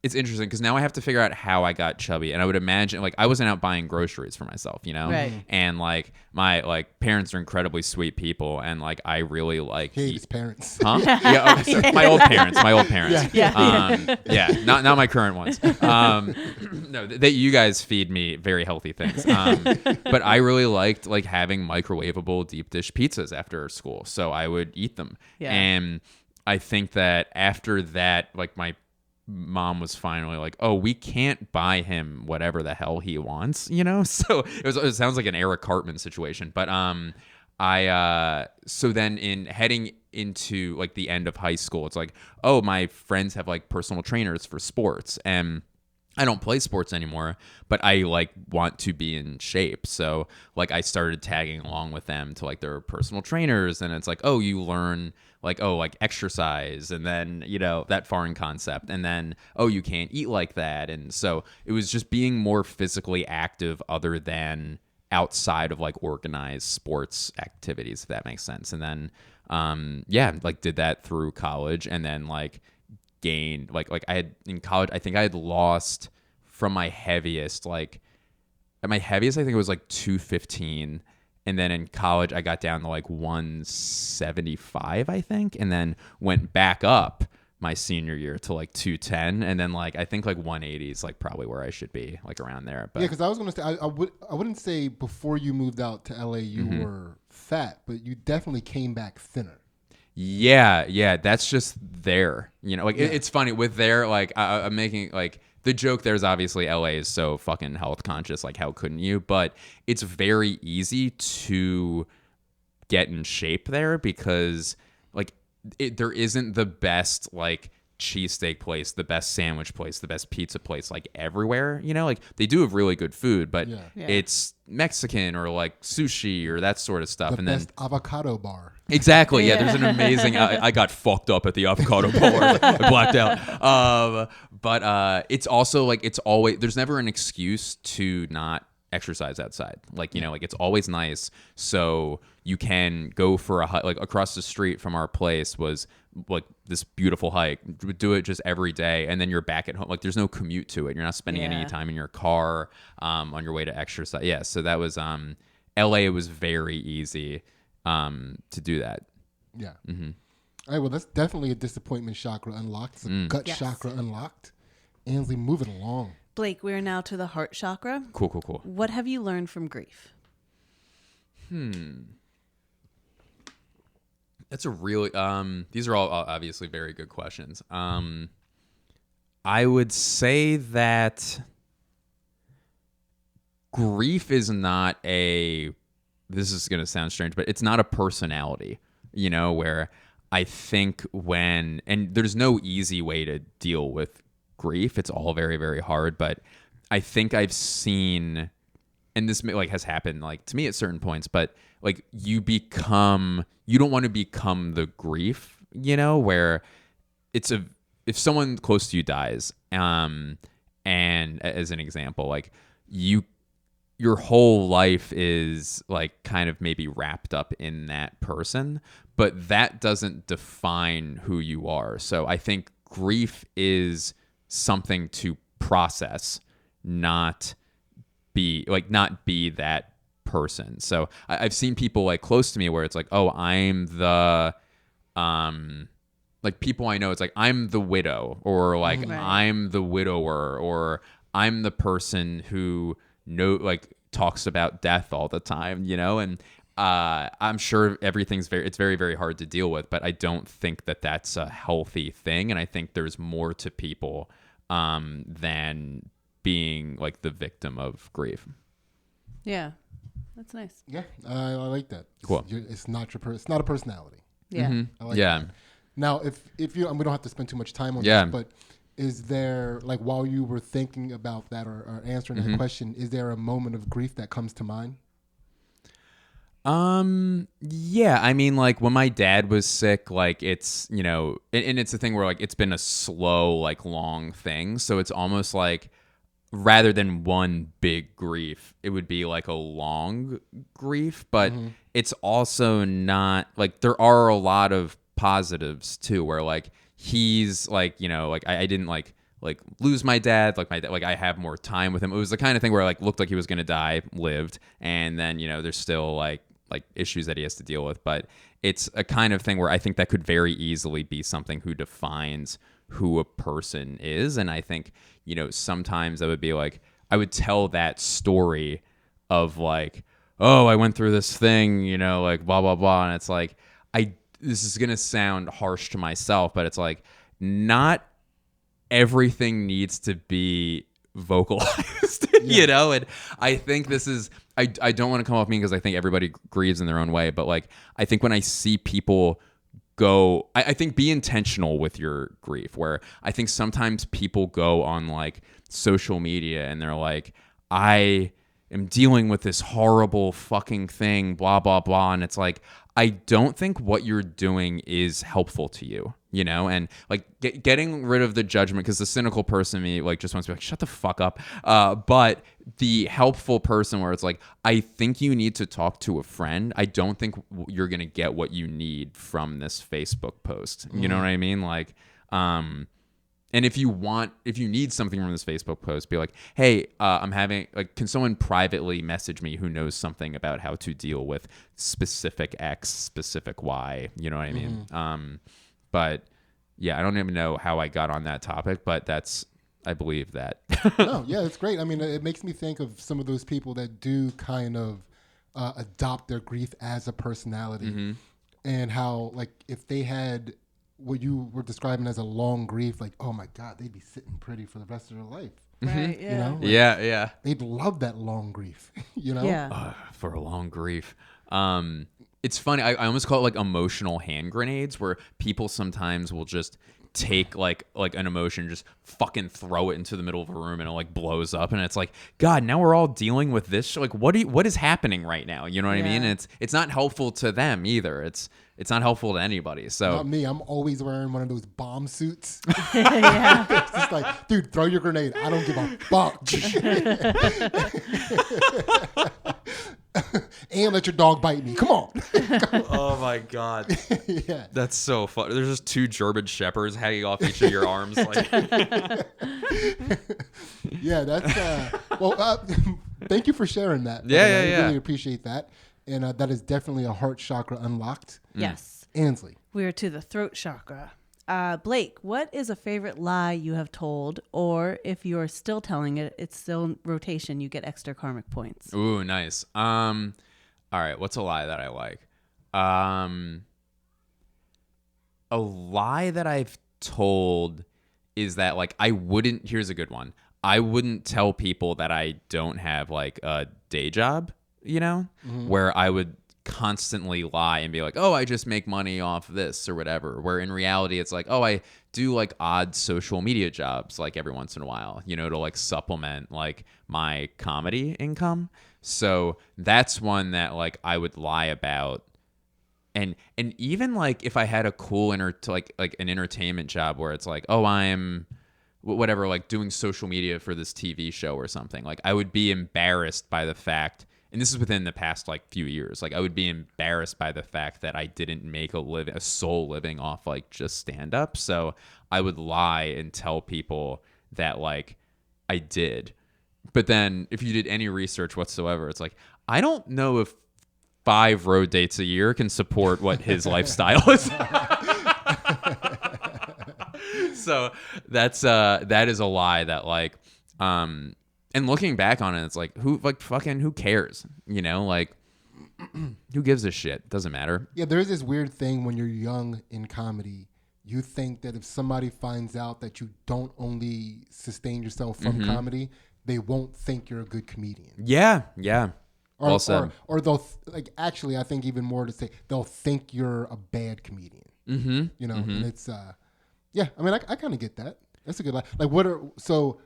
it's interesting because now I have to figure out how I got chubby. And I would imagine, like, I wasn't out buying groceries for myself, you know? Right. And, like, my, like, parents are incredibly sweet people. And, like, I really, like... He his parents. Huh? Yeah, sorry. My old parents. Yeah. Not my current ones. No, you guys feed me very healthy things. But I really liked, like, having microwavable deep dish pizzas after school. So I would eat them. Yeah. And I think that after that, like, my mom was finally like, oh, we can't buy him whatever the hell he wants, you know? So it sounds like an Eric Cartman situation. But so then in heading into like the end of high school, it's like, oh, my friends have like personal trainers for sports, and I don't play sports anymore, but I like want to be in shape. So like I started tagging along with them to like their personal trainers, and it's like, oh, you learn like, oh, like exercise, and then, you know, that foreign concept, and then, oh, you can't eat like that. And so it was just being more physically active other than outside of like organized sports activities, if that makes sense. And then like did that through college, and then like gained like I had in college, I think I had lost from my heaviest, like at my heaviest I think it was like 215, and then in college I got down to like 175 I think, and then went back up my senior year to like 210, and then like I think like 180 is like probably where I should be, like around there. But yeah, because I was going to say I wouldn't say before you moved out to LA you were fat, but you definitely came back thinner. Yeah, that's just there. You know, like it's funny with there. Like I'm making like the joke. There's obviously LA is so fucking health conscious. Like how couldn't you? But it's very easy to get in shape there because like there isn't the best like cheesesteak place, the best sandwich place, the best pizza place like everywhere. You know, like they do have really good food, but it's Mexican or like sushi or that sort of stuff. The and best then avocado bar. Exactly. Yeah. There's an amazing. I got fucked up at the avocado bar. I blacked out. But it's also like it's always there's never an excuse to not exercise outside. Like you know, like it's always nice. So you can go for a hike. Like across the street from our place was like this beautiful hike. Do it just every day, and then you're back at home. Like there's no commute to it. You're not spending any time in your car on your way to exercise. Yeah. So that was LA was very easy. To do that. Yeah. Mm-hmm. All right. Well, that's definitely a disappointment chakra unlocked. It's a gut chakra unlocked. Ansley, moving along. Blake, we are now to the heart chakra. Cool. What have you learned from grief? That's a really these are all obviously very good questions. I would say that grief is not this is going to sound strange, but it's not a personality, you know, where I think and there's no easy way to deal with grief. It's all very, very hard. But I think I've seen, and this like has happened like to me at certain points, but like you don't want to become the grief, you know, where if someone close to you dies, and as an example, like your whole life is like kind of maybe wrapped up in that person, but that doesn't define who you are. So I think grief is something to process, not be that person. So I've seen people like close to me where it's like, oh, I'm the, like people I know, it's like, I'm the widow, or like, I'm the widower, or I'm the person who talks about death all the time, you know, and I'm sure it's very, very hard to deal with, but I don't think that that's a healthy thing. And I think there's more to people than being like the victim of grief. Yeah, that's nice. Yeah, I like that. Cool. It's not it's not a personality. Yeah. Mm-hmm. I like Yeah. that. Now, if you, and we don't have to spend too much time on this, but is there, like, while you were thinking about that or answering that question, is there a moment of grief that comes to mind? Yeah, I mean, like when my dad was sick, like it's, you know, and it's a thing where like it's been a slow, like long thing. So it's almost like rather than one big grief, it would be like a long grief, but it's also not like there are a lot of positives too, where like he's like, you know, like I didn't like like lose my dad, like I have more time with him. It was the kind of thing where like looked like he was gonna die, lived, and then there's still like issues that he has to deal with. But it's a kind of thing where I think that could very easily be something who defines who a person is. And I think sometimes I would be like, I would tell that story of like, oh, I went through this thing, like blah blah blah, and it's like this is gonna sound harsh to myself, but it's like not everything needs to be vocalized, and I think this is I don't want to come off mean because I think everybody grieves in their own way, but like I think when I see people go, I think be intentional with your grief, where I think sometimes people go on like social media and they're like, I am dealing with this horrible fucking thing, blah blah blah, and it's like I don't think what you're doing is helpful to you, and like getting rid of the judgment, because the cynical person in me like just wants to be like, shut the fuck up. But the helpful person where it's like, I think you need to talk to a friend. I don't think you're going to get what you need from this Facebook post. You know what I mean? Like, and if you need something from this Facebook post, be like, hey, I'm having, like, can someone privately message me who knows something about how to deal with specific X, specific Y, you know what I mean? But yeah, I don't even know how I got on that topic, but I believe that. No, yeah, it's great. I mean, it makes me think of some of those people that do kind of adopt their grief as a personality, and how, like, if they had what you were describing as a long grief, like, oh my God, they'd be sitting pretty for the rest of their life. Right. Yeah. Like, Yeah. they'd love that long grief, Yeah. For a long grief. It's funny. I almost call it like emotional hand grenades, where people sometimes will just take like an emotion, just fucking throw it into the middle of a room, and it like blows up, and it's like, God, now we're all dealing with this. Like, what is happening right now? You know what I mean? And it's not helpful to them either. It's not helpful to anybody. So not me. I'm always wearing one of those bomb suits. Yeah. It's just like, dude, throw your grenade. I don't give a fuck. And let your dog bite me. Come on. oh my God. Yeah. That's so fun. There's just two German shepherds hanging off each of your arms. Like. Yeah, that's thank you for sharing that. Yeah, I really appreciate that. And that is definitely a heart chakra unlocked. Yes. Ansley. We are to the throat chakra. Blake, what is a favorite lie you have told? Or if you're still telling it, it's still in rotation, you get extra karmic points. Ooh, nice. All right, what's a lie that I like? A lie that I've told is that, like, here's a good one. I wouldn't tell people that I don't have like a day job, where I would constantly lie and be like, oh, I just make money off this or whatever, where in reality it's like, oh, I do like odd social media jobs like every once in a while, to like supplement like my comedy income. So that's one that like I would lie about. And even like if I had a cool like an entertainment job where it's like, oh, I'm whatever, like doing social media for this TV show or something, like I would be embarrassed by the fact, and this is within the past like few years, like I would be embarrassed by the fact that I didn't make a sole living off like just stand up. So I would lie and tell people that like I did. But then if you did any research whatsoever, it's like, I don't know if 5 road dates a year can support what his lifestyle is. So that is a lie that like, and looking back on it, it's like, who cares? Like, who gives a shit? Doesn't matter. Yeah, there is this weird thing when you're young in comedy. You think that if somebody finds out that you don't only sustain yourself from comedy, they won't think you're a good comedian. Yeah. Or they'll actually, I think even more to say, they'll think you're a bad comedian. And it's yeah. I mean, I kind of get that. That's a good lie. Like, so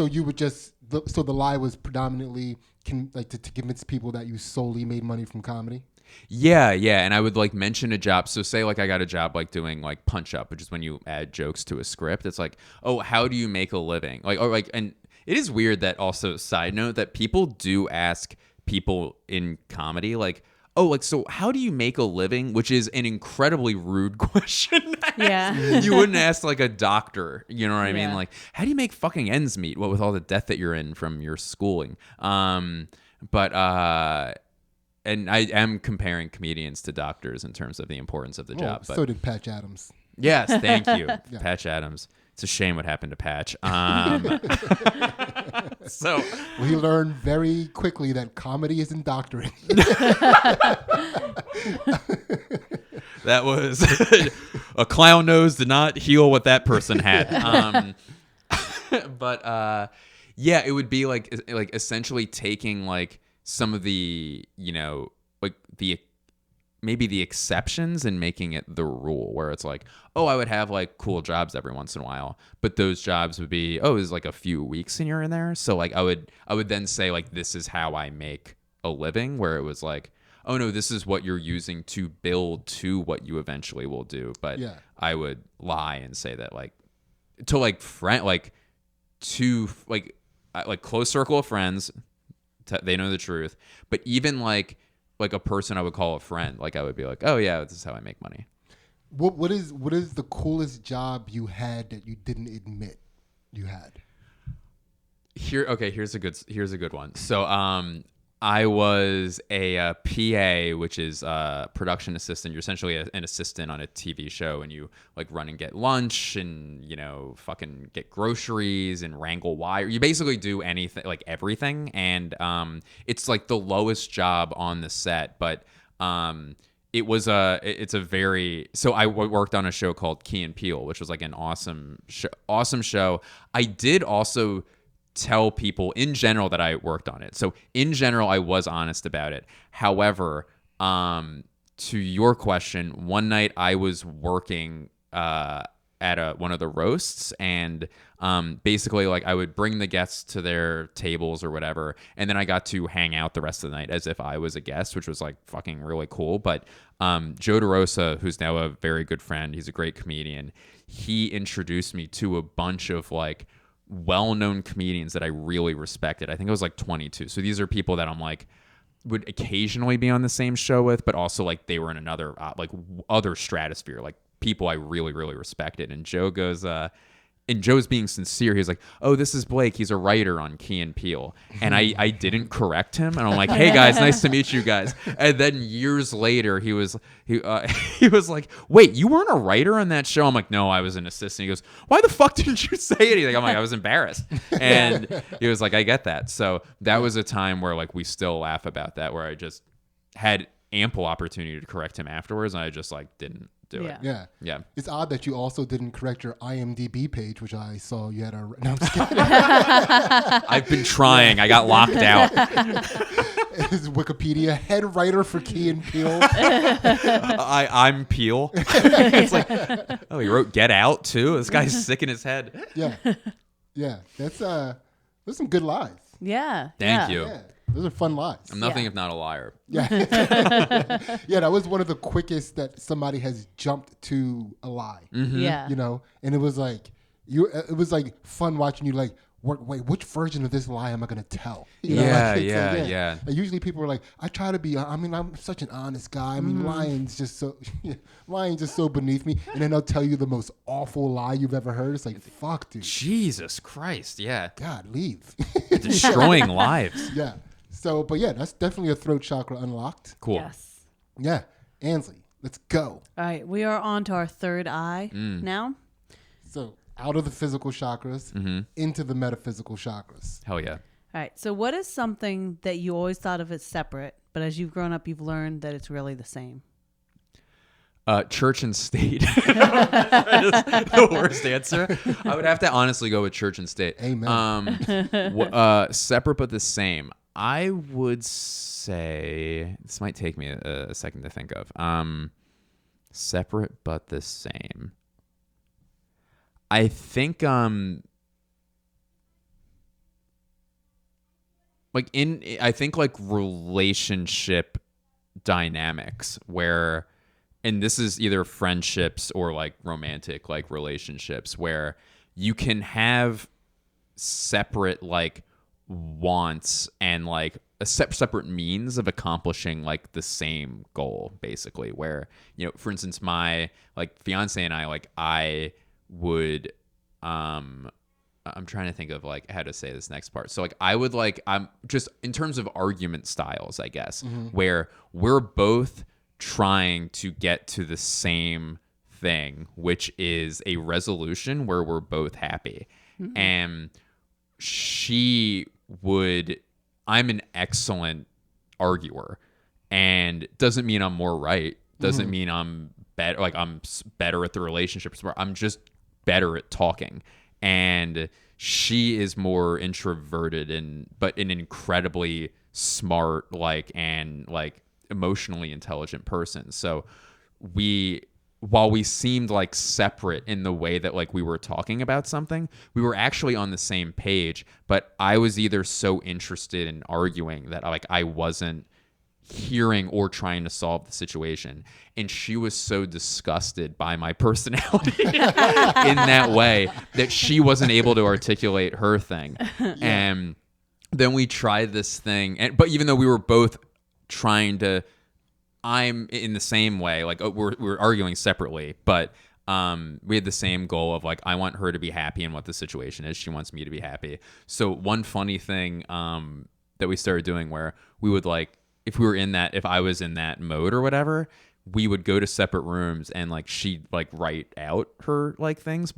you would just so the lie was predominantly to convince people that you solely made money from comedy. Yeah, and I would like mention a job. So say like I got a job like doing like Punch Up, which is when you add jokes to a script. It's like, oh, how do you make a living? And it is weird that also, side note, that people do ask people in comedy like, oh, like, so how do you make a living? Which is an incredibly rude question. to Yeah. ask. You wouldn't ask like a doctor, you know what I mean? Yeah. Like, how do you make fucking ends meet? What with all the debt that you're in from your schooling? But and I am comparing comedians to doctors in terms of the importance of the job. But So did Patch Adams. yes, thank you, Patch Adams. It's a shame what happened to Patch. So Well, he learned very quickly that comedy isn't doctoring. that was a clown nose did not heal what that person had. But yeah, it would be like essentially taking like some of the, you know, like maybe the exceptions and making it the rule, where it's like, oh, I would have like cool jobs every once in a while, but those jobs would be, oh, it's like a few weeks and you're in there. So like I would then say like, this is how I make a living, where it was like, oh no, this is what you're using to build to what you eventually will do. But Yeah. I would lie and say that like to like friend, like to like close circle of friends, they know the truth. But even like a person I would call a friend, like I would be like, oh yeah, this is how I make money. What is the coolest job you had that you didn't admit you had? Here's a good one. So I was a PA, which is a production assistant. You're essentially an assistant on a TV show, and you like run and get lunch, and you know, fucking get groceries and wrangle wire. You basically do anything, like everything, and it's like the lowest job on the set, but it's a very, so I worked on a show called Key and Peele, which was like an awesome show. I did also tell people in general that I worked on it. So in general, I was honest about it. However, to your question, one night I was working at one of the roasts, and basically like I would bring the guests to their tables or whatever, and then I got to hang out the rest of the night as if I was a guest, which was like fucking really cool. But Joe DeRosa, who's now a very good friend, he's a great comedian, he introduced me to a bunch of like well-known comedians that I really respected. I think I was like 22. So these are people that I'm like would occasionally be on the same show with, but also like they were in another like other stratosphere, like people I really, really respected. And Joe goes, and Joe's being sincere. He's like, oh, this is Blake. He's a writer on Key and Peele. And I didn't correct him. And I'm like, hey guys, nice to meet you guys. And then years later, he was like, wait, you weren't a writer on that show? I'm like, no, I was an assistant. He goes, why the fuck didn't you say anything? I'm like, I was embarrassed. And he was like, I get that. So that was a time where like we still laugh about that, where I just had ample opportunity to correct him afterwards, and I just like didn't do it. Yeah. It's odd that you also didn't correct your IMDb page, which I saw you had a. No, I'm just kidding. I've been trying. I got locked out. Is Wikipedia head writer for Key and Peele? I'm Peele. It's like, oh, he wrote Get Out too. This guy's sick in his head. Yeah. That's those some good lies. Yeah. Thank you. Yeah, those are fun lies. I'm nothing if not a liar. Yeah. Yeah, that was one of the quickest that somebody has jumped to a lie. Yeah. You know, and it was like it was like fun watching you like wait, which version of this lie am I gonna tell? You know, Yeah, like, it's like, yeah. And usually people are like, I try to be. I mean, I'm such an honest guy. I mean, lying's just so beneath me. And then they'll tell you the most awful lie you've ever heard. It's like, fuck, dude. Jesus Christ, yeah. God, leave. Destroying lives. Yeah. So, but yeah, that's definitely a throat chakra unlocked. Cool. Yes. Yeah. Ansley, let's go. All right. We are on to our third eye now. So out of the physical chakras into the metaphysical chakras. Hell yeah. All right. So what is something that you always thought of as separate, but as you've grown up, you've learned that it's really the same? Church and state. The worst answer. I would have to honestly go with church and state. Amen. Separate but the same. I would say this might take me a second to think of. Separate but the same. I think like relationship dynamics where, and this is either friendships or like romantic like relationships, where you can have separate like wants and like a separate means of accomplishing like the same goal, basically. Where, you know, for instance, my like fiance and I, like I would, I'm trying to think of like how to say this next part. So like I would like, I'm just in terms of argument styles, I guess, where we're both trying to get to the same thing, which is a resolution where we're both happy. And I'm an excellent arguer, and doesn't mean I'm more right. Doesn't mean I'm better. Like I'm better at the relationships. I'm just better at talking. And she is more introverted but an incredibly smart, like, and like emotionally intelligent person. So while we seemed like separate in the way that like we were talking about something, we were actually on the same page, but I was either so interested in arguing that like I wasn't hearing or trying to solve the situation, and she was so disgusted by my personality in that way that she wasn't able to articulate her thing. And then we tried this thing, but even though we were both trying to, I'm in the same way, like we're arguing separately, but we had the same goal of like, I want her to be happy in what the situation is. She wants me to be happy. So one funny thing that we started doing, where we would like, if I was in that mode or whatever, we would go to separate rooms, and like she'd like write out her like things,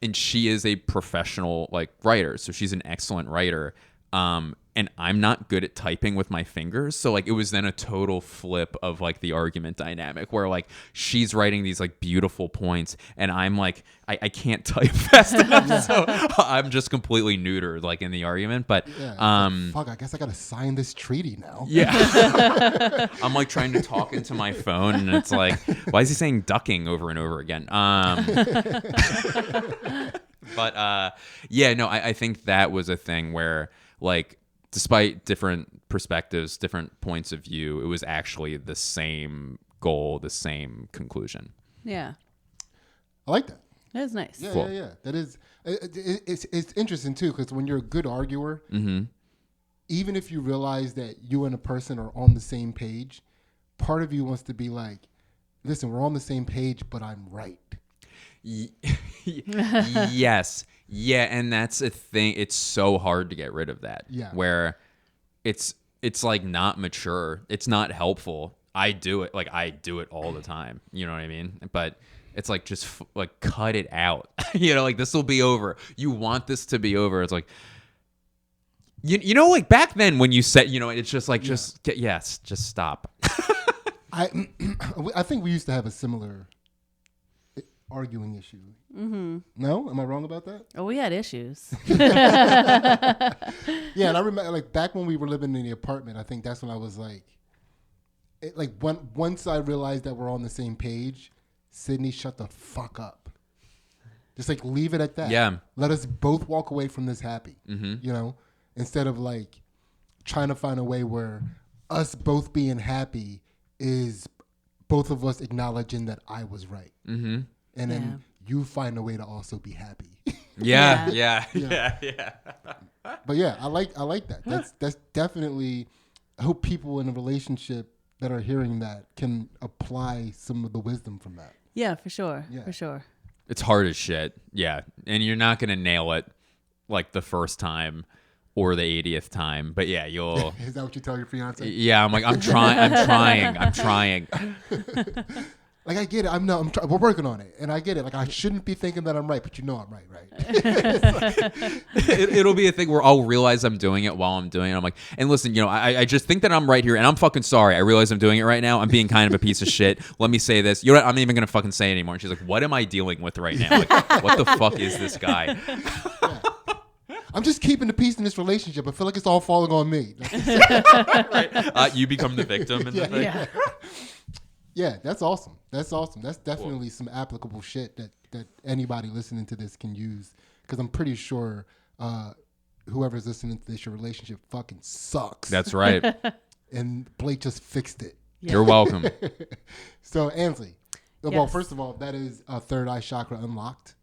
and she is a professional like writer, so she's an excellent writer. And I'm not good at typing with my fingers. So like it was then a total flip of like the argument dynamic, where like she's writing these like beautiful points, and I'm like, I can't type fast enough. So I'm just completely neutered like in the argument. But fuck, I guess I gotta sign this treaty now. Yeah. I'm like trying to talk into my phone, and it's like, why is he saying ducking over and over again? But yeah, no, I think that was a thing where like, despite different perspectives, different points of view, it was actually the same goal, the same conclusion. Yeah. I like that. That is nice. Yeah, Cool. yeah. That is, it's interesting too, because when you're a good arguer, even if you realize that you and a person are on the same page, part of you wants to be like, listen, we're on the same page, but I'm right. Yes. Yeah, and that's a thing. It's so hard to get rid of that. Yeah. Where it's like not mature. It's not helpful. I do it all the time. You know what I mean? But it's like, just like cut it out. You know, like this will be over. You want this to be over. It's like, you know, like back then when you said, you know, it's just like, just stop. I think we used to have a similar arguing issue. No? Am I wrong about that? Oh, we had issues. Yeah, and I remember like back when we were living in the apartment, I think that's when I was like, once I realized that we're on the same page, Sidney, shut the fuck up. Just like leave it at that. Yeah. Let us both walk away from this happy. You know, instead of like trying to find a way where us both being happy is both of us acknowledging that I was right. And then you find a way to also be happy. Yeah. But yeah, I like that. That's definitely, I hope people in a relationship that are hearing that can apply some of the wisdom from that. Yeah, for sure. Yeah. For sure. It's hard as shit. Yeah. And you're not going to nail it like the first time or the 80th time. But yeah, you'll... Is that what you tell your fiance? Yeah, I'm like, I'm trying. Like, I get it. We're working on it. And I get it. Like, I shouldn't be thinking that I'm right, but you know I'm right? It'll be a thing where I'll realize I'm doing it while I'm doing it. I'm like, and listen, you know, I just think that I'm right here, and I'm fucking sorry. I realize I'm doing it right now. I'm being kind of a piece of shit. Let me say this. You know what? I'm not even going to fucking say it anymore. And she's like, what am I dealing with right now? Like, what the fuck is this guy? Yeah. I'm just keeping the peace in this relationship. I feel like it's all falling on me. Right? You become the victim in the thing. Yeah. Yeah, that's awesome. That's definitely some applicable shit that anybody listening to this can use. Because I'm pretty sure whoever's listening to this, your relationship fucking sucks. That's right. And Blake just fixed it. Yeah. You're welcome. So, Ansley. Well, Yes. first of all, that is third eye chakra unlocked.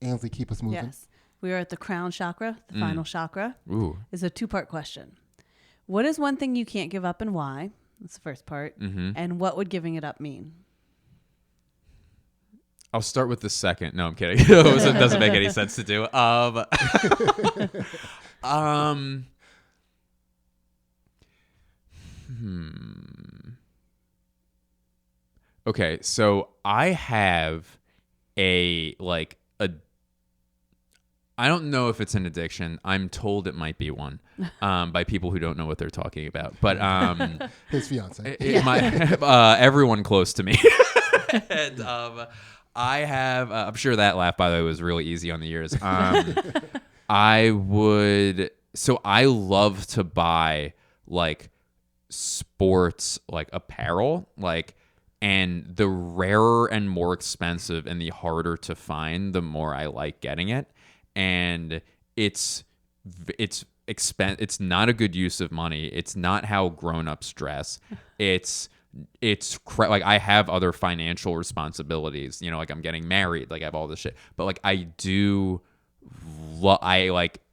Ansley, keep us moving. Yes. We are at the crown chakra, the final chakra. Ooh. Is a two-part question. What is one thing you can't give up and why? That's the first part. Mm-hmm. And what would giving it up mean? I'll start with the second. No, I'm kidding. It doesn't make any sense to do. Okay, so I have a I don't know if it's an addiction. I'm told it might be one by people who don't know what they're talking about. But His fiance. everyone close to me. And I have. I'm sure that laugh, by the way, was really easy on the ears. I would. So I love to buy like sports like apparel, like. And the rarer and more expensive and the harder to find, the more I like getting it. And it's not a good use of money. It's not how grown-ups dress. Like I have other financial responsibilities. You know, like I'm getting married. Like I have all this shit. But like I do,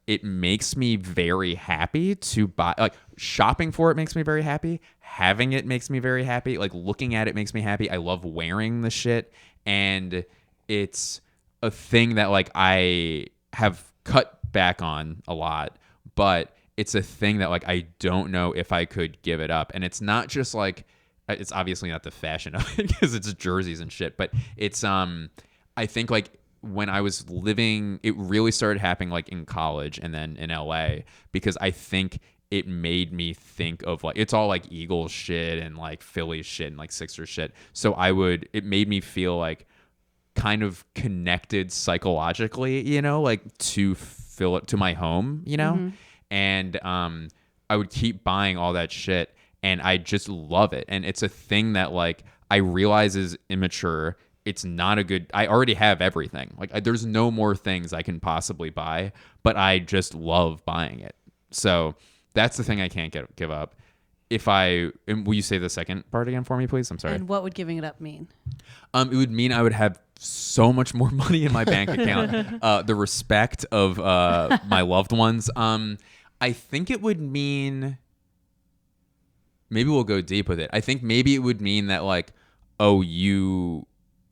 it makes me very happy to buy. Like shopping for it makes me very happy. Having it makes me very happy. Like looking at it makes me happy. I love wearing the shit, and it's a thing that like I have cut back on a lot, but it's a thing that like I don't know if I could give it up. And it's not just like it's obviously not the fashion of it because it's jerseys and shit, but it's I think like when I was living, it really started happening like in college and then in LA, because I think it made me think of like, it's all like Eagles shit and like Phillies shit and like Sixers shit. So it made me feel like kind of connected psychologically, you know, like to my home, you know? Mm-hmm. And I would keep buying all that shit and I just love it. And it's a thing that like I realize is immature. It's not a good, I already have everything. Like there's no more things I can possibly buy, but I just love buying it. So that's the thing I can't give up. Will you say the second part again for me, please? I'm sorry. And what would giving it up mean? It would mean I would have so much more money in my bank account. The respect of my loved ones. I think it would mean, maybe we'll go deep with it. I think maybe it would mean that like, oh, you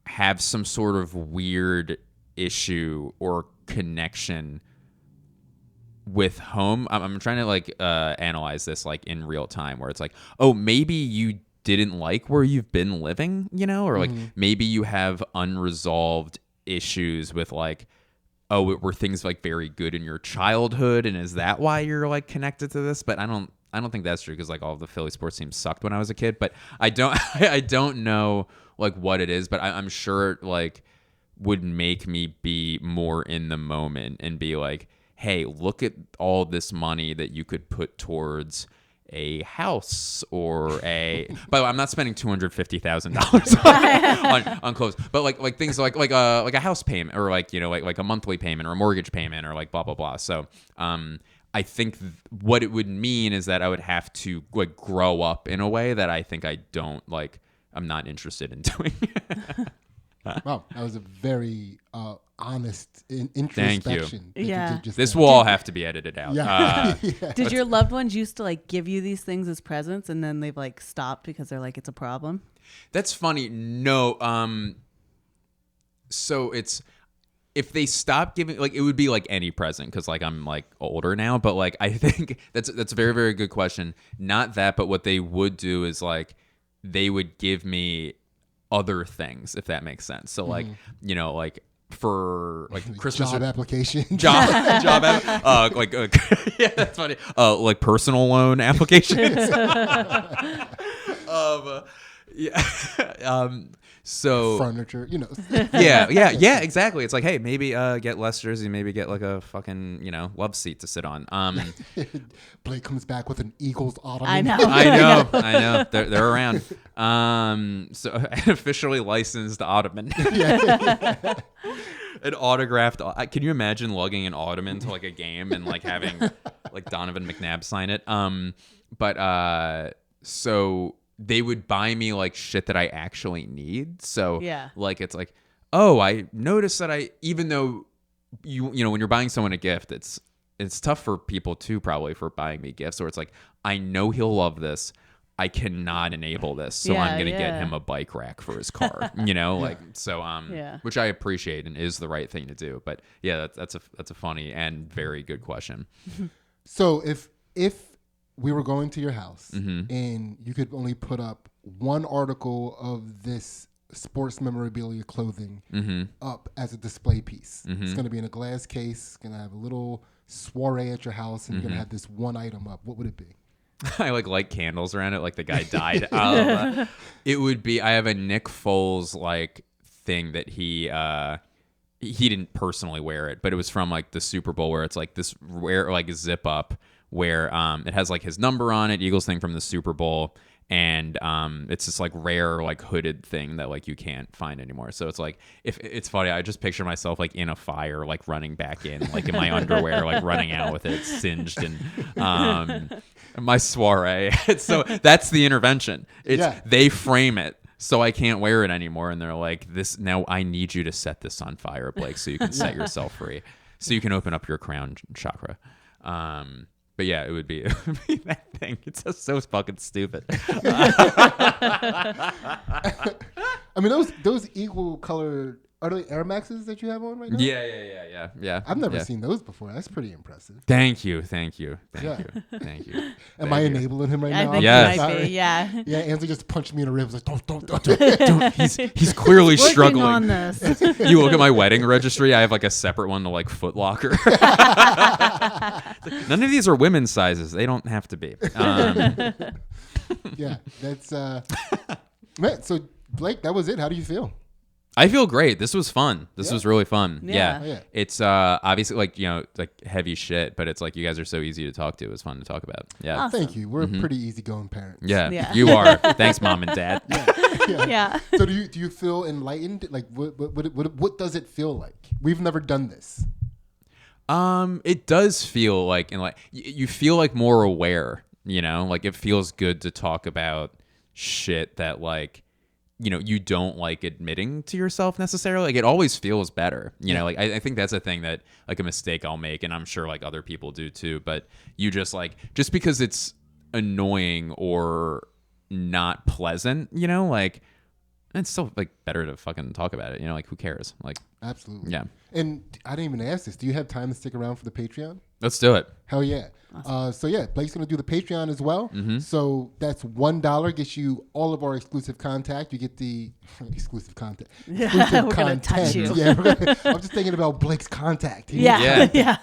have some sort of weird issue or connection with home. I'm trying to like analyze this like in real time, where it's like, oh, maybe you didn't like where you've been living, you know, or like maybe you have unresolved issues with like, oh, were things like very good in your childhood, and is that why you're like connected to this? But I don't think that's true, because like all of the Philly sports teams sucked when I was a kid. But I don't know like what it is, but I'm sure it like would make me be more in the moment and be like, hey, look at all this money that you could put towards a house or a. By the way, I'm not spending $250,000 on clothes, but like things like a house payment, or like, you know, like a monthly payment or a mortgage payment, or like blah blah blah. So I think what it would mean is that I would have to like grow up in a way that I think I don't like. I'm not interested in doing. Wow, that was a very honest introspection. Thank you. Yeah. This will all have to be edited out. Yeah. Did your loved ones used to like give you these things as presents, and then they've like stopped because they're like, it's a problem? That's funny. No. So it's, if they stop giving, like, it would be like any present, because like I'm like older now, but like I think that's a very, very good question. Not that, but what they would do is like they would give me other things, if that makes sense. So like, you know, like for like Christmas job application, like yeah, that's funny. Like personal loan applications. So furniture, you know. yeah, exactly. It's like, hey, maybe get less jersey, maybe get like a fucking, you know, love seat to sit on. Blake comes back with an Eagles ottoman. I know. They're around. So an officially licensed ottoman. An autographed. Can you imagine lugging an ottoman to like a game and like having like Donovan McNabb sign it? So they would buy me like shit that I actually need. So like, it's like, oh, I noticed that even though you know, when you're buying someone a gift, it's it's tough for people too, probably, for buying me gifts, where it's like, I know he'll love this. I cannot enable this, so I'm gonna get him a bike rack for his car. Which I appreciate and is the right thing to do. But yeah, that's a funny and very good question. So if we were going to your house and you could only put up one article of this sports memorabilia clothing up as a display piece, it's going to be in a glass case, it's going to have a little soiree at your house, and you're going to have this one item up, what would it be? I like candles around it, like the guy died. It would be, I have a Nick Foles like thing that he didn't personally wear it, but it was from like the Super Bowl, where it's like this rare like zip up where it has like his number on it, Eagles thing from the Super Bowl, and it's this like rare like hooded thing that like you can't find anymore. So it's like, if it's funny, I just picture myself like in a fire, like running back in, like in my underwear, like running out with it singed, and my soiree. So that's the intervention. They frame it so I can't wear it anymore, and they're like, "This now, I need you to set this on fire, Blake, so you can set yourself free, so you can open up your crown chakra." But yeah, it would be that thing. It's just so fucking stupid. I mean, those equal color, are they Air Maxes that you have on right now? Yeah. I've never seen those before. That's pretty impressive. Thank you. Yeah. Am I enabling him right I now? think Yes. you might be, yeah. Yeah, Ansley just punched me in the ribs like, don't. Don't, he's clearly Working struggling. on this. You look at my wedding registry, I have like a separate one to like Foot Locker. None of these are women's sizes. They don't have to be. Yeah, that's man. So Blake, that was it. How do you feel? I feel great. This was fun. This was really fun. Yeah. Oh, yeah. It's obviously like, like heavy shit, but it's like you guys are so easy to talk to. It's fun to talk about. Yeah. Awesome. Thank you. We're pretty easygoing parents. Yeah. You are. Thanks, Mom and Dad. Yeah. So do you feel enlightened? Like what does it feel like? We've never done this. It does feel like, you feel like more aware, like it feels good to talk about shit that like, you don't like admitting to yourself necessarily. Like it always feels better, like I think that's a thing that like a mistake I'll make, and I'm sure like other people do too, but you just because it's annoying or not pleasant, like it's still like better to fucking talk about it, like who cares? Like Absolutely. Yeah. And I didn't even ask this. Do you have time to stick around for the Patreon? Let's do it. Hell yeah. Awesome. So yeah, Blake's going to do the Patreon as well. Mm-hmm. So that's $1, gets you all of our exclusive contact. You get the exclusive content. We're going to touch you. Yeah, I'm just thinking about Blake's contact. Yeah. Yeah,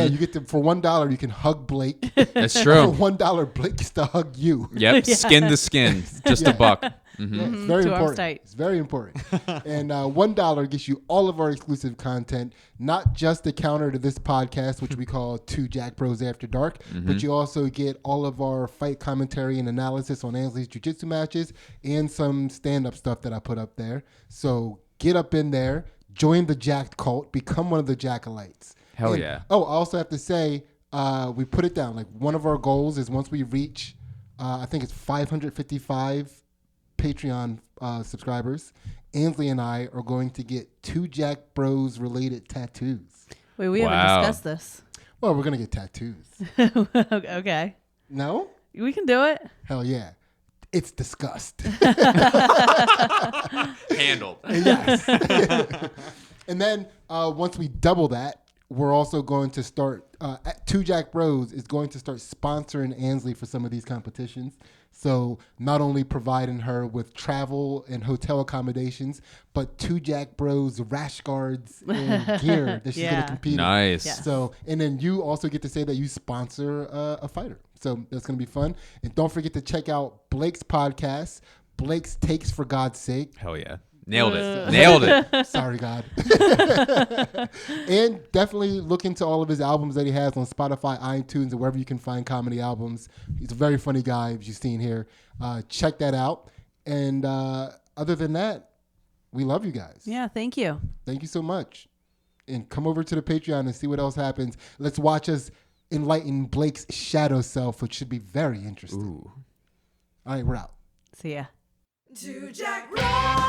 you get to, for $1, you can hug Blake. That's true. For $1, Blake gets to hug you. Yep. Skin to skin. Just a buck. Mm-hmm. Yeah, it's very To arm's important. tight. It's very important. And $1 gets you all of our exclusive content, not just the counter to this podcast, which we call Two Jack Bros After Dark, but you also get all of our fight commentary and analysis on Ansley's jiu-jitsu matches and some stand-up stuff that I put up there. So get up in there, join the Jacked cult, become one of the Jackalites. Hell And, yeah. Oh, I also have to say, we put it down. Like one of our goals is once we reach, I think it's 555 Patreon subscribers, Ansley and I are going to get 2 Jack Bros related tattoos. Wait, we Wow. haven't discussed this. Well, we're going to get tattoos. Okay. No? We can do it. Hell yeah. It's disgust. Handled. Yes. And then once we double that, we're also going to start, 2 Jack Bros is going to start sponsoring Ansley for some of these competitions. So not only providing her with travel and hotel accommodations, but 2 Jack Bros rash guards and gear that she's going to compete in. Nice. Yes. So, and then you also get to say that you sponsor a fighter. So that's going to be fun. And don't forget to check out Blake's podcast, Blake's Takes for God's Sake. Hell yeah. Nailed it. Nailed it. Sorry, God. And definitely look into all of his albums that he has on Spotify, iTunes, and wherever you can find comedy albums. He's a very funny guy, as you've seen here. Check that out. And other than that, we love you guys. Yeah, thank you. Thank you so much. And come over to the Patreon and see what else happens. Let's watch us enlighten Blake's shadow self, which should be very interesting. Ooh. All right, we're out. See ya. Two Jack Bros.